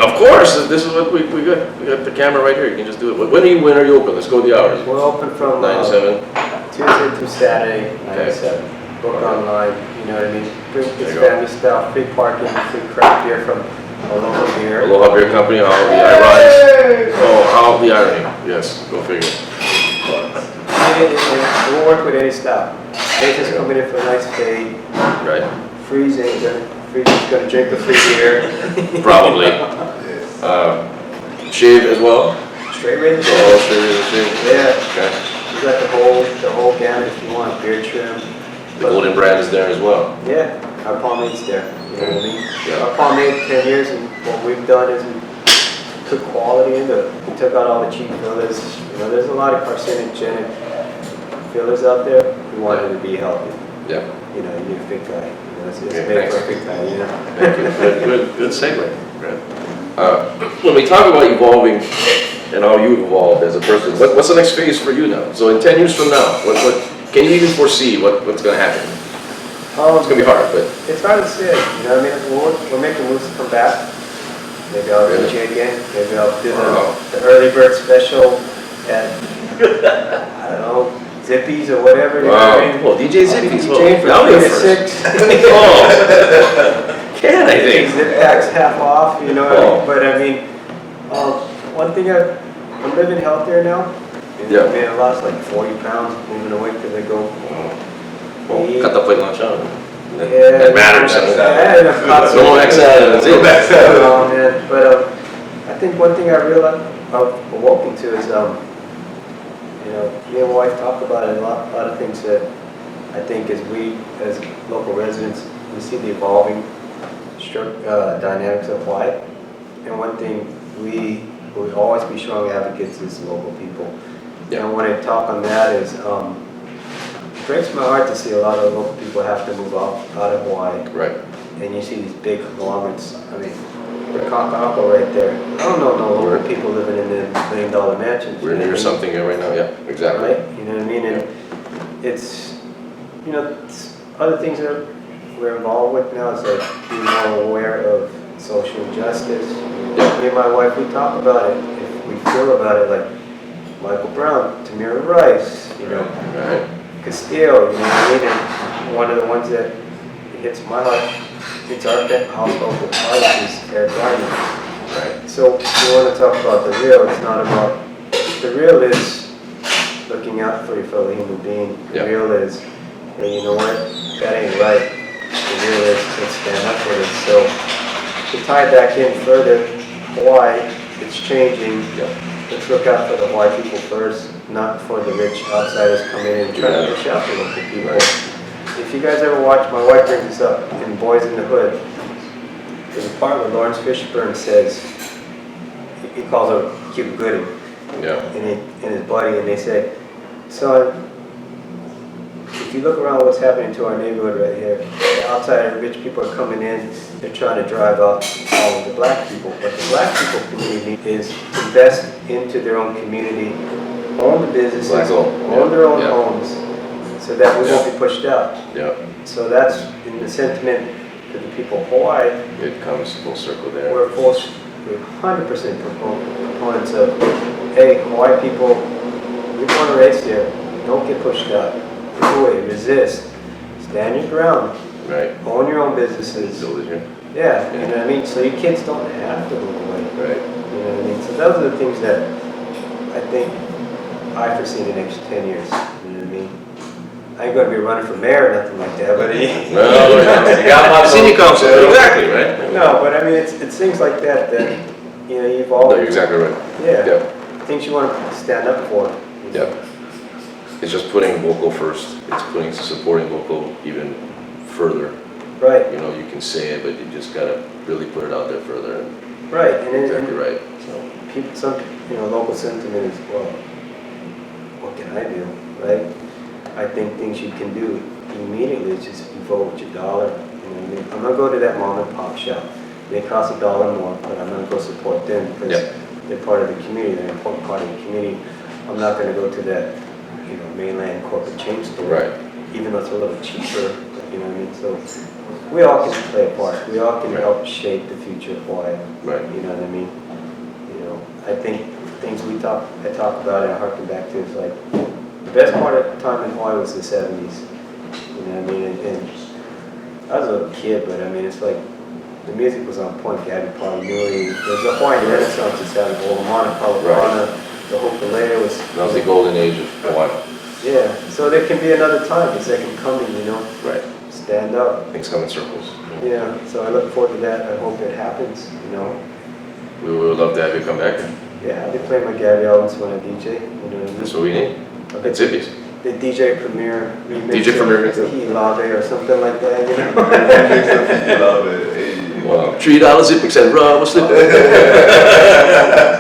Of course, this is what we got. We got the camera right here. You can just do it. When are you open? Let's go the hours. We're open from 9 to 7. Tuesday through Saturday, 9 to 7. Book online, you know what I mean? It's family style, free parking, free craft beer from Aloha Beer. Aloha Beer Company, how the ironic. Oh, how the irony. Yes, go figure. We'll work with any style. They just coming in for a nice fade. Right. Freezing, gonna drink the free beer. Probably. Shave as well? Straight razor Oh, shave. Yeah. Okay. You got the whole gamut if you want, beard trim. The Golden brand is there as well. Yeah, our pomade's there, you know what I mean? Yeah. Our pomade, 10 years, and what we've done is we took quality into it. We took out all the cheap fillers. There's a lot of carcinogenic fillers out there. We wanted to be healthy. Yeah. You need a fit guy. It's Okay, made thanks. for a fit guy, Thank you. Good segue. When we talk about evolving and how you evolved as a person, what's the next phase for you now? So in 10 years from now, what can you even foresee what's going to happen? It's going to be hard, but... It's hard to say, we're making moves to come back. Maybe I'll DJ again. Maybe I'll do the early bird special at, I don't know, Zippies or whatever. Wow. Well, DJ Zippies. DJ from I'll be 3 the to first. 6. Can I think? Zip packs half off, But I mean, one thing I'm living healthier now. Yeah. I lost like 40 pounds moving away because I go. Well, cut the plate lunch out. Yeah. That matters. No more XL, that's it. Oh man, but I think one thing I've awoken to is me and my wife talk about it, a lot of things that I think as local residents, we see the evolving dynamics of Hawaii. And one thing we will always be strong advocates is local people. Yeah. And when I talk on that is, it breaks my heart to see a lot of local people have to move out of Hawaii. Right. And you see these big conglomerates, the Kaka'ako right there. I don't know no local people living in the $1 million mansions. We're near something here right now, yeah, exactly. Right? You know what I mean? And it's other things that we're involved with now is like being more aware of social justice. Me and my wife, we talk about it. If we feel about it, like Michael Brown, Tamira Rice, Right. Castile, you know what I mean? And one of the ones that hits my heart, it's our household with artists is Eric Garner. Right. So we want to talk about the real. It's not about, the real is looking out for your fellow human being. The Yeah. real is hey, you know what, that ain't right. The realists, let's stand up for this. So to tie it back in further, Hawaii, it's changing. Let's look out for the Hawaii people first, not for the rich outsiders coming in and trying to push out the local people. If you guys ever watch, my wife brings this up in Boys in the Hood, there's a part where Lawrence Fishburne says, he calls her Cute Goody, and his buddy, and they said, son, if you look around what's happening to our neighborhood right here, the outside rich people are coming in, they're trying to drive out all of the black people. But the black people community is to invest into their own community, own the businesses, own their own homes, so that we won't be pushed out. So that's in the sentiment to the people of Hawaii. It comes full circle there. We're 100% proponents of, hey, Hawaii people, you're born and raised here, don't get pushed out. Do it, resist, stand your ground, own your own businesses. Yeah, you know what I mean? So your kids don't have to move away. You know what I mean? So those are the things that I think I foresee in the next 10 years. You know what I mean? I ain't going to be running for mayor or nothing like that, but you got my senior council. Exactly, right? No, but I mean, it's things like that that, you know, you've always... No, you're exactly right. Yeah. Things you want to stand up for. It's just putting local first. It's supporting local even further. Right. You know, you can say it, but you just gotta really put it out there further. Right. Exactly right. So people, some, you know, local sentiment is, well, what can I do, right? I think things you can do immediately is just vote with your dollar. You know what I mean? I'm gonna go to that mom and pop shop. They cost $1 more, but I'm gonna go support them because they're part of the community. They're an important part of the community. I'm not gonna go to that, you know, mainland corporate chain store, even though it's a little cheaper, you know what I mean? So we all can play a part. We all can help shape the future of Hawaii. You know what I mean? You know, I think things I talk about and I harken back to is like the best part of the time in Hawaii was the 70s. You know what I mean? And I was a little kid, but I mean, it's like the music was on point. Gabby Palinui. There's a Hawaiian Renaissance that's happening. Olamana, Kalapana. The Hokulea was... That was the golden age of Hawaii. Yeah, so there can be another time, the second coming, you know? Stand up. Things come in circles. Yeah, so I look forward to that. I hope it happens, you know? We would love to have you come back. Yeah, I'll be playing my Gabby albums when I DJ, you know what I mean? That's what we need. Okay. Zippies. The DJ Premier remix. DJ Premier remix. Hilave or something like that, you know? Wow. $3 Zippies and rum, what's that?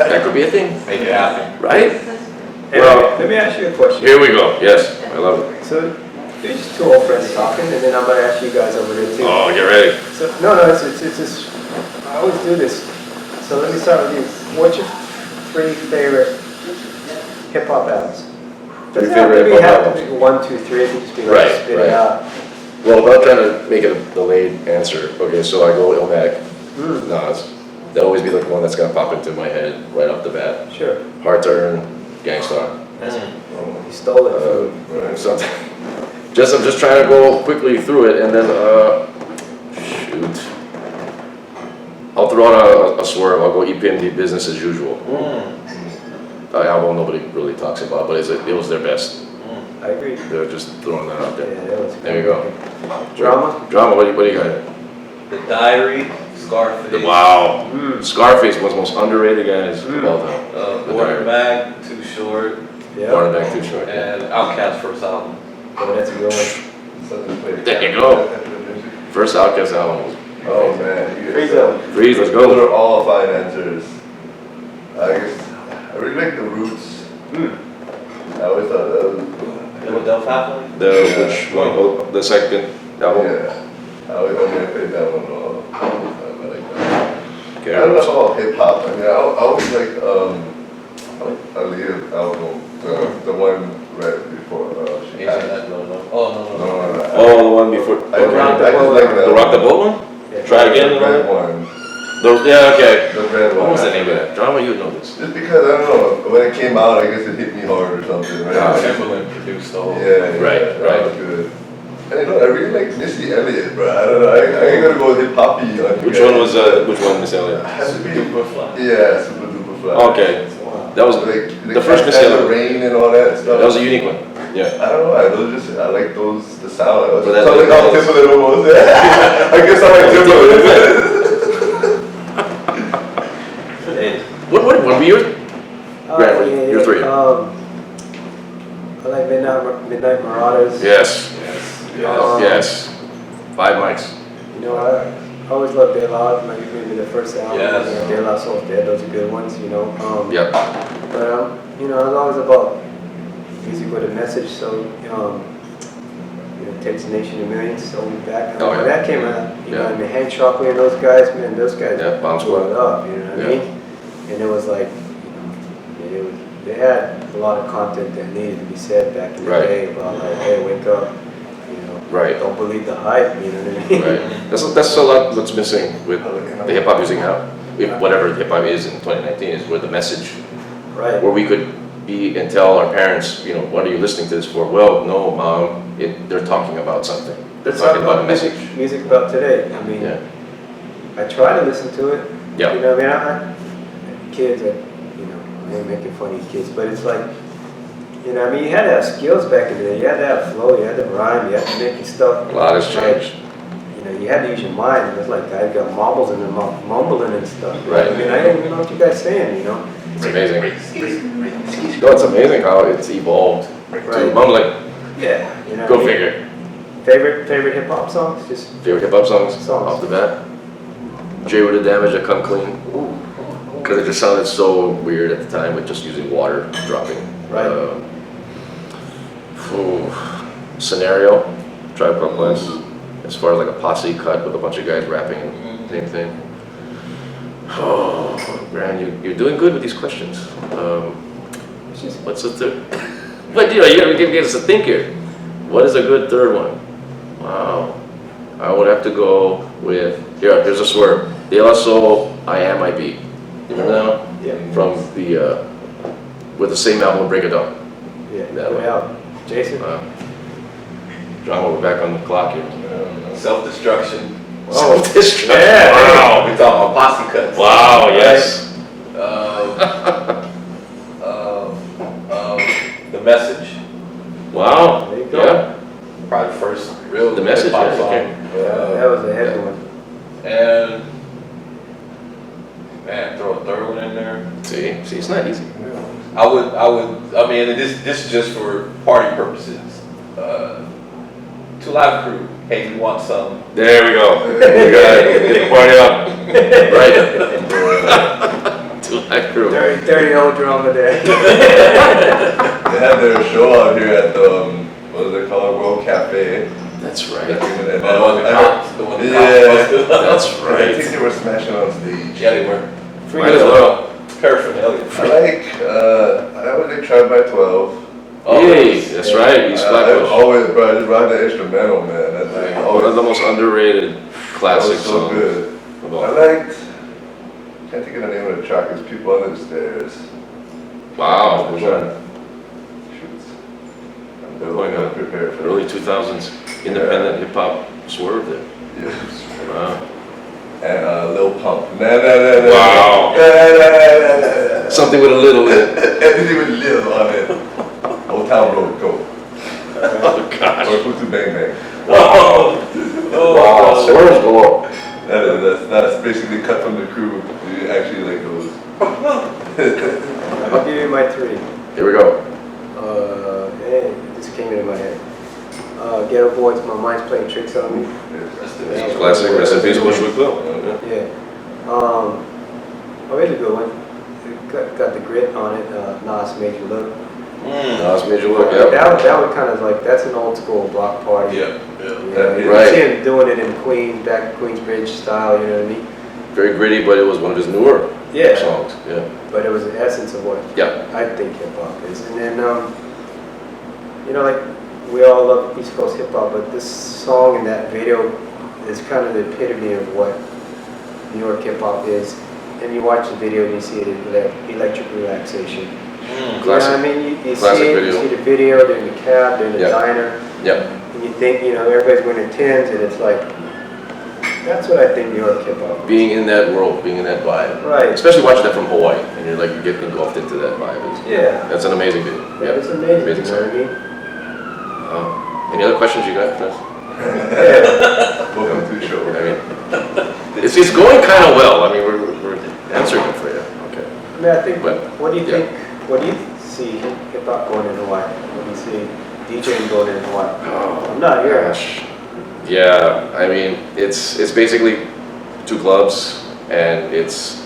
That could be a thing. Make it happen. Right? Hey, well, let me ask you a question. Here we go. Yes, I love it. So, there's just two old friends talking, and then I'm going to ask you guys over there too. Oh, get ready. So, no, it's just, I always do this. So let me start with you. What's your 3 favorite hip-hop albums? Doesn't have to be 1, 2, 3, it can just be like spit it out. Well, without trying to make it a delayed answer, okay, so I go Illmatic, Nas. That'll always be like the one that's gonna pop into my head right off the bat. Sure. Hard to Earn, Gangstar. You stole it from Something. I'm just trying to go quickly through it, and then shoot. I'll throw out a swerve. I'll go EPMD Business as Usual. Album nobody really talks about, but it was their best. I agree. They're just throwing that out there. Yeah, that was There you go. Drama? What do you got? The Diary, Scarface. Wow. Scarface was the most underrated guys of all time. Quarterback, Too Short. Yeah. Quarterback Too Short. And Outkast first album. Oh, that's a good one. There you go. First Outkast album was Oh man. Freeze, let's Those go. are all fine answers. I guess I really like The Roots. I always thought that was... Philadelphia Family? Which one? Oh, the second album? Yeah. I always played that one. I like that. Okay. I don't know about hip hop. I mean, I always like Aaliyah's album, the one right before she passed. No. Oh, the one before. I just like that. The Rock the Boat one? Try again. The red one. Okay. The red one. What was the name of that? Drama, you would know this. Just because, I don't know, when it came out, I guess it hit me hard or something, right? Timberland produced the whole. Yeah, Right. That was good. And you know, I really like Missy Elliott, bro. I don't know, I ain't gonna go hip hoppy on you Which one, Miss Elliott? Has to be Superfly. Yeah, Super Duper Fly. Okay. That was Like, the first Miss Elliott. Rain and all that stuff. That was a unique one. Yeah. I don't know. I like those. The sound. So So that's like how Timbaland almost. I guess I like Timbaland. Hey. What were yours? Grant, Yeah, you're three. I like Midnight Marauders. Yes. Um, Yes. 5 mics. You know, I always loved De La, like maybe the first album. Yes. You know, De La Soul's Dead, those are good ones, you know. Yep. But, you know, I was always about music with a message, so, you know, Takes a Nation of Millions, so we back. Oh, when yeah. that came out, you Yeah. know, and the Hank Shockley and those guys, man, those guys Yeah, Bomb blew Squad. it up, you know what I Yeah. mean? And it was like, you know, they had a lot of content that needed to be said back in the Right. day about like, hey, wake up, you know, Right. don't believe the hype, you know what I mean? Right. That's a lot what's missing with the hip hop music now. If whatever hip hop is in 2019 is where the message, Right. where we could be and tell our parents, you know, what are you listening to this for? Well, no, mom, they're talking about something. They're Let's talking talk about a message. music about today. I mean, Yeah. I try to listen to it. Yeah. You know, I mean, kids, you know, I ain't making fun of kids, but it's like, you know, I mean, you had to have skills back in the day. You had to have flow, you had to rhyme, you had to make your stuff. A lot has like, changed. you know, you had to use your mind. It was like guys got marbles in their mouth, mumbling and stuff. Right. I mean, I didn't even know what you guys saying, you know? It's amazing. No, it's amazing how it's evolved. To Right. mumbling. Yeah. You know Go what I mean? figure. Favorite hip hop songs? Just Favorite hip hop songs Songs. off the bat? Jay with the Damage, I Come Clean. Because it just sounded so weird at the time with just using water dropping. Right. Scenario, Tribe Called Quest. As far as like a posse cut with a bunch of guys rapping and same thing. Oh, Grant, you're doing good with these questions. it's just What's the third? But you know, you gotta get us to think here. What is a good third one? Wow. I would have to go with, here's a swerve. De La Soul, I Am, I Be. You remember that one? yeah. From the, with the same album, Break It Down. Yeah. That one. Yeah. Jason. John, we're back on the clock here. Self-destruction. Self-destruction. Yeah. Wow. We talking about posse cuts. Wow, yes. The Message. Wow. There you go. Yeah. Probably the first real The Message, hip-hop yeah, song. okay. That was a heavy one. And man, throw a third one in there. See, it's not easy. I mean, and this is just for party purposes. Two Live Crew. Hey, you want some? There we go. We got it. Get the party up. Right. Two Live Crew. 30-old drama there. They had their show out here at the what is it called, World Cafe. That's I right. think it- The one the cops Yeah. busted. That's I think right. they were smashing on stage. Yeah, they were. Might as well. Paraphernalia. I would like Tribe by 12. Hey, that's right. East I Flatbush. always, bro, I just rock the instrumental, man. That's like One always of the most underrated classic that was so songs. good. of I all. liked. Can't think of the name of the track. It's People Under the Stairs. Wow. Which one? Shoot. I'm Going not on. prepared for Early 2000s independent hip hop swerve there. Yes. Wow. And Lil Pump. Nah. Wow. Nah. Something with a little in it. Everything with Lil on it. Old Town Road, go. Oh gosh. Or Fukuda Bang Bang. Wow. Wow. Swerves galore. That's basically cut from the crew. You actually like those. I'll give you my three. Here we go. Hey, this came into my head. Ghetto Boys, My Mind's Playing Tricks on Me. Classic. Rest in peace, Bushwick Bill. Yeah. A really good one. It got the grit on it. Nas Made You Look. Nas Made You Look. Yep. That would kind of like, that's an old school block party. Yeah. You know, you Right. see him doing it in back Queensbridge style, you know what I mean? Very gritty, but it was one of his newer Yeah. songs. Yeah. But it was the essence of what Yeah. I think hip hop is. And then, you know, like we all love East Coast hip hop, but this song and that video is kind of the epitome of what New York hip hop is. And you watch the video and you see it like electric relaxation. Classic. You know what I mean? You see Classic it, video. you see the video, they're in the cab, they're in the Yeah. diner, Yep. and you think, you know, everybody's wearing Tims, and it's like, that's what I think New York hip hop is. Being in that world, being in that vibe. Right. Especially watching that from Hawaii, and you're like, you get engulfed into that vibe. Yeah. That's an amazing video. Yeah, Yeah. it's amazing, you know song. what I mean? Any other questions you got, Chris? Welcome to the show. I mean, it's going kind of well. I mean, we're answering it for you. Okay. I mean, I think, But, what do you yeah. think, what do you see hip hop going in Hawaii? What do you see DJing going in Hawaii? Oh, I'm not here. gosh. Yeah, I mean, it's basically 2 clubs, and it's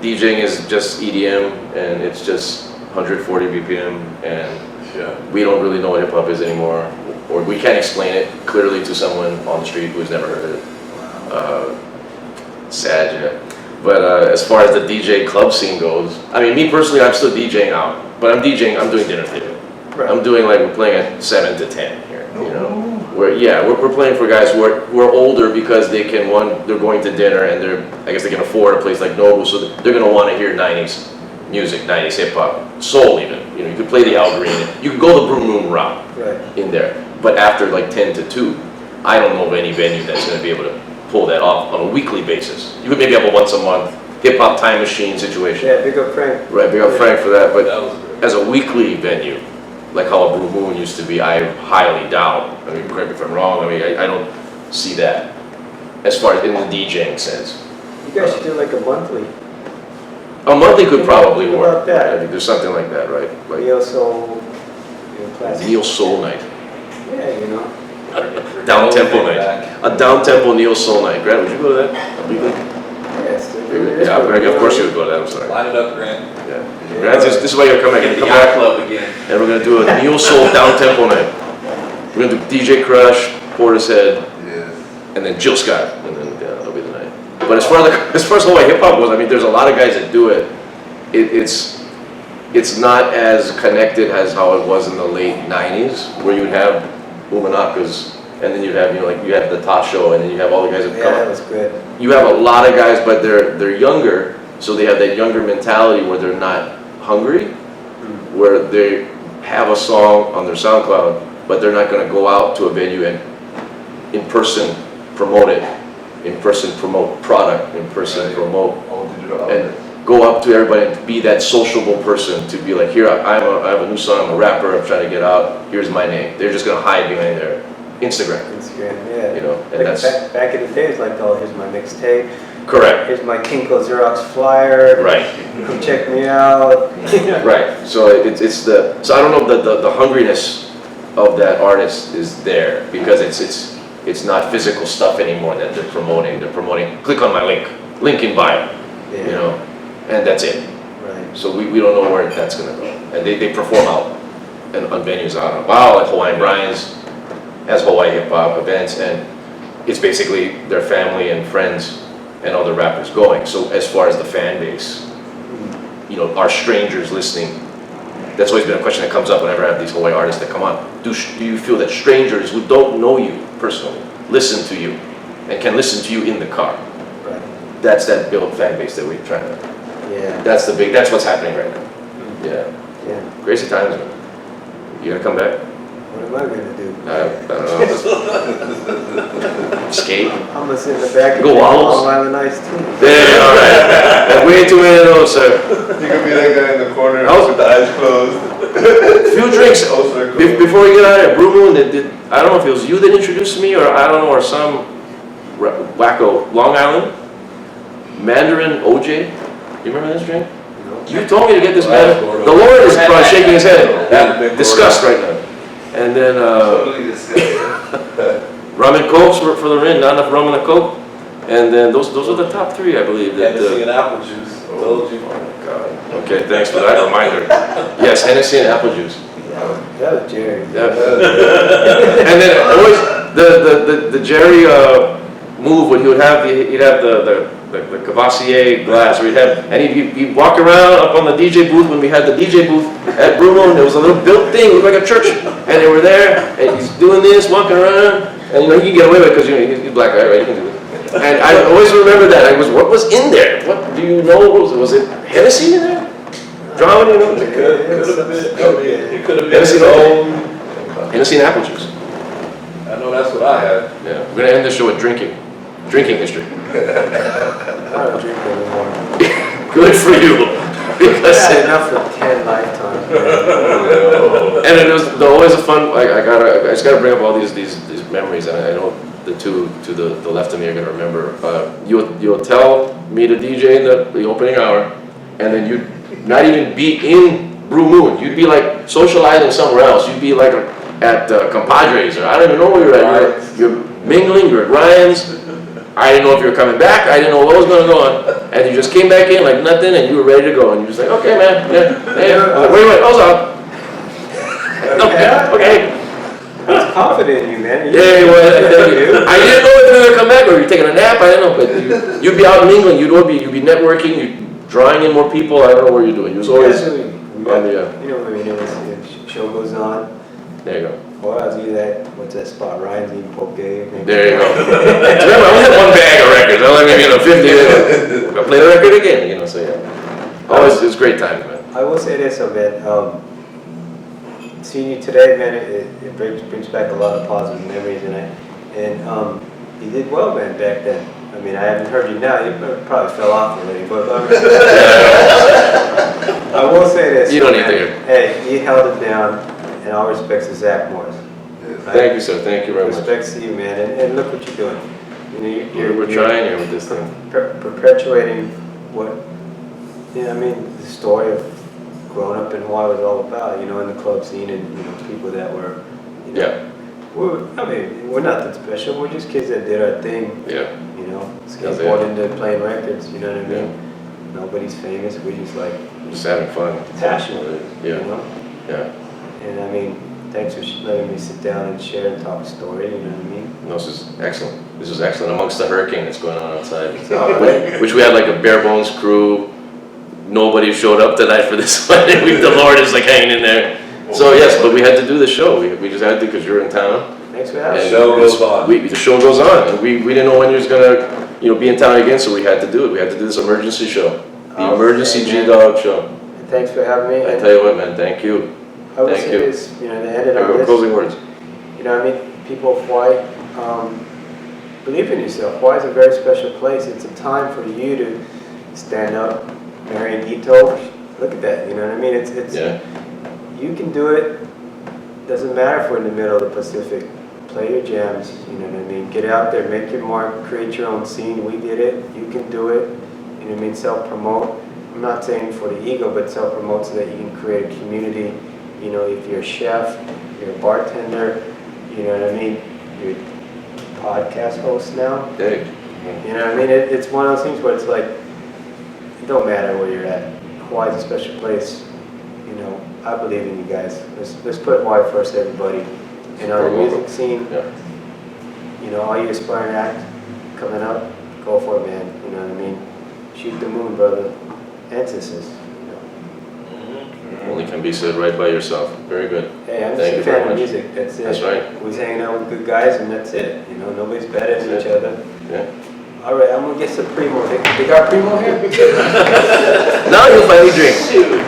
DJing is just EDM, and it's just 140 BPM, and we don't really know what hip hop is anymore, or we can't explain it clearly to someone on the street who's never heard of it. Sad, yeah. But as far as the DJ club scene goes, I mean, me personally, I'm still DJing out, but I'm doing dinner theater. Right. I'm doing like, we're playing at 7 to 10 here, you know? We're playing for guys who are older because they're going to dinner and I guess they can afford a place like Nobu, so they're gonna wanna hear 90s music, 90s hip hop, soul even. You know, you could play the Al Green, you could go the Blue Moon route in there. But after like 10 to 2, I don't know of any venue that's gonna be able to pull that off on a weekly basis. You could maybe have a once a month hip hop time machine situation. Yeah, big up Frank. Right, big up Frank for that, but as a weekly venue, like how a Blue Moon used to be, I highly doubt. I mean, correct me if I'm wrong, I mean, I don't see that as far as in the DJing sense. You guys should do like a monthly. A monthly could probably Think work. about that. I think there's something like that, right? Like Neo Soul, classic. Neo Soul Night, Yeah, you know. down tempo night, a down tempo Neo Soul Night. Grant, would you go to that? Weekly? Yes. Yeah, of course you would go to that. I'm sorry. Line it up, Grant. Yeah. Grant, this is why you're coming. Get the Come yacht back. club again. And we're gonna do a Neo Soul down tempo night. We're gonna do DJ Crush, Portishead, Yes. and then Jill Scott, and then that'll be the night. But as far as Hawaii hip hop goes, I mean, there's a lot of guys that do it. It's not as connected as how it was in the late '90s, where you'd have Umanakas, and then you'd have you have the Tasho, and then you have all the guys that come. Yeah, that was good. You have a lot of guys, but they're younger, so they have that younger mentality where they're not hungry, where they have a song on their SoundCloud, but they're not going to go out to a venue and in person promote it, in person promote product, in person promote, All digital and outlets. go up to everybody and be that sociable person to be like, here, I have a new song, I'm a rapper, I'm trying to get out, here's my name. They're just going to hide behind their Instagram, Instagram, yeah. you know, and Like that's back in the days, like, oh, here's my mixtape. correct. Here's my Kinko Xerox flyer. Right. Come check me out. Right. So so I don't know if the hungriness of that artist is there because it's not physical stuff anymore that they're promoting. They're promoting, click on my link in bio, Yeah. you know, and that's it. Right. So we don't know where that's gonna go. And they perform out and on venues out. Wow, like Hawaiian Brian's has Hawaii hip hop events, and it's basically their family and friends and other rappers going. So as far as the fan base, you know, are strangers listening? That's always been a question that comes up whenever I have these Hawaii artists that come on. Do you feel that strangers who don't know you personally listen to you and can listen to you in the car? Right. That's that built fan base that we're trying to. Yeah. That's what's happening right now. Yeah, Yeah. crazy times, man. You gonna come back? What am I gonna do? I don't know. Skate. I'm gonna sit in the back and Go drink Owls. Long Island iced tea. Yeah, all right. Way too many of those, sir. You could be that guy in the corner Oh. with the eyes closed. Few drinks. Also cool. Before we get out of here, Blue Moon, I don't know if it was you that introduced me, or I don't know, or some wacko, Long Island, Mandarin OJ. You remember this drink? You told me to get this man. The Lord is probably shaking his head. Disgust right now. And then Totally disgusting. rum and cokes for the Rin, not enough rum and a coke. And then those are the top 3, I believe. Hennessy and apple juice. Told you. Oh my God. Okay, thanks for that reminder. Yes, Hennessy and apple juice. That was Jerry. Yeah. And then always the Jerry move when he'd have the Cavassier glass where he'd walk around up on the DJ booth when we had the DJ booth at Bruno, and there was a little built thing, it looked like a church, and they were there, and he's doing this, walking around, and you know, he can get away with it because he's a black guy, right? He can do it. And I always remember that. What was in there? What do you know? Was it Hennessy in there? John, you know? It could have been. It could have been Hennessy his own. Hennessy and apple juice. I know that's what I had. Yeah, we're gonna end this show with drinking history. I don't drink anymore. Good for you. Because That's enough for 10 lifetimes. and it was always a fun. I got just got to bring up all these memories, and I know the two to the left of me are going to remember. You'll tell me to DJ in the opening hour, and then you'd not even be in Blue Moon. You'd be like socializing somewhere else. You'd be like at Compadres, or I don't even know where you're at. You're mingling, you're at Ryan's. I didn't know if you were coming back. I didn't know what was going to go on. And you just came back in like nothing, and you were ready to go. And you just like, okay, man, yeah. I was like, wait, hold on. Okay. I was confident in you, man. Yeah, well, I didn't know if you were going to come back, or you were taking a nap. I didn't know, but you'd be out mingling. You'd be networking. You'd drawing in more people. I don't know what you're doing. You was always on the. You know, when the show goes on. There you go. Well, I was either that, what's that spot, Ryan's eating poke game. There you go. Remember, I only had one bag of records. I only maybe 50. I play the record again, so yeah. Always, it's great times, man. I will say this, man. Seeing you today, man, it brings back a lot of positive memories, and you did well, man, back then. I mean, I haven't heard you now. You probably fell off already, but I will say this. You don't need to hear. Hey, you held it down, and all respects to Zach Morris. Right? Thank you, sir. Thank you very much. Respects to you, man, and look what you're doing. We're trying here with this thing. Perpetuating what, the story of growing up in Hawaii was all about, in the club scene, and, people that were, Yeah. We're not that special. We're just kids that did our thing. Yeah. Skateboard into playing records, you know what I mean? Yeah. Nobody's famous. We're just just having fun. Passionate. Yeah. Yeah. And thanks for letting me sit down and share and talk a story, you know what I mean? No, this is excellent. This is excellent amongst the hurricane that's going on outside. Right. Which we had like a bare bones crew. Nobody showed up tonight for this one. The Lord is like hanging in there. So yes, but we had to do the show. We just had to because you're in town. Thanks for having me. The show goes on. The show goes on, and we didn't know when you was gonna be in town again, so we had to do it. We had to do this emergency show, the emergency G-Dog show. And thanks for having me. I tell you what, man, thank you. I would say this, to end it on this. Closing words. People of Hawaii, believe in yourself. Hawaii is a very special place. It's a time for you to stand up, Marianito. Look at that, you know what I mean? It's you can do it. Doesn't matter if we're in the middle of the Pacific. Play your jams, you know what I mean? Get out there, make your mark, create your own scene. We did it. You can do it. You know what I mean? Self-promote. I'm not saying for the ego, but self-promote so that you can create a community. If you're a chef, you're a bartender, you know what I mean? You're a podcast host now. Hey. You know what I mean? It's one of those things where it's like, it don't matter where you're at. Hawaii's a special place. I believe in you guys. Let's put Hawaii first, everybody. And on the music scene, all you aspiring act coming up, go for it, man. You know what I mean? Shoot the moon, brother. And sisters. Only can be said right by yourself. Very good. Hey, I'm just a fan of music. That's it. That's right. We're hanging out with good guys, and that's it. Nobody's better than each other. Yeah. All right, I'm gonna get some Primo. They got Primo here? Now you'll finally drink.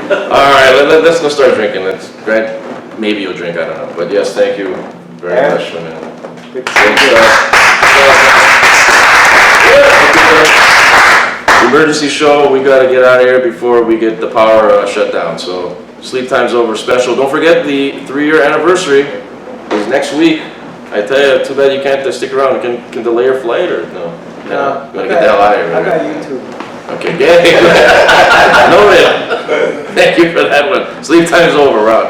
All right, let's go start drinking. Grant, maybe you'll drink. I don't know. But yes, thank you very much, man. Good to see you. Emergency show. We got to get out of here before we get the power shut down. So Sleep Time's Over special. Don't forget the 3-year anniversary is next week. I tell you, too bad you can't stick around. Can delay your flight or no? No. You gotta get the hell out of here. I got YouTube. Okay, get it. Noted. Thank you for that one. Sleep Time's Over, Rob.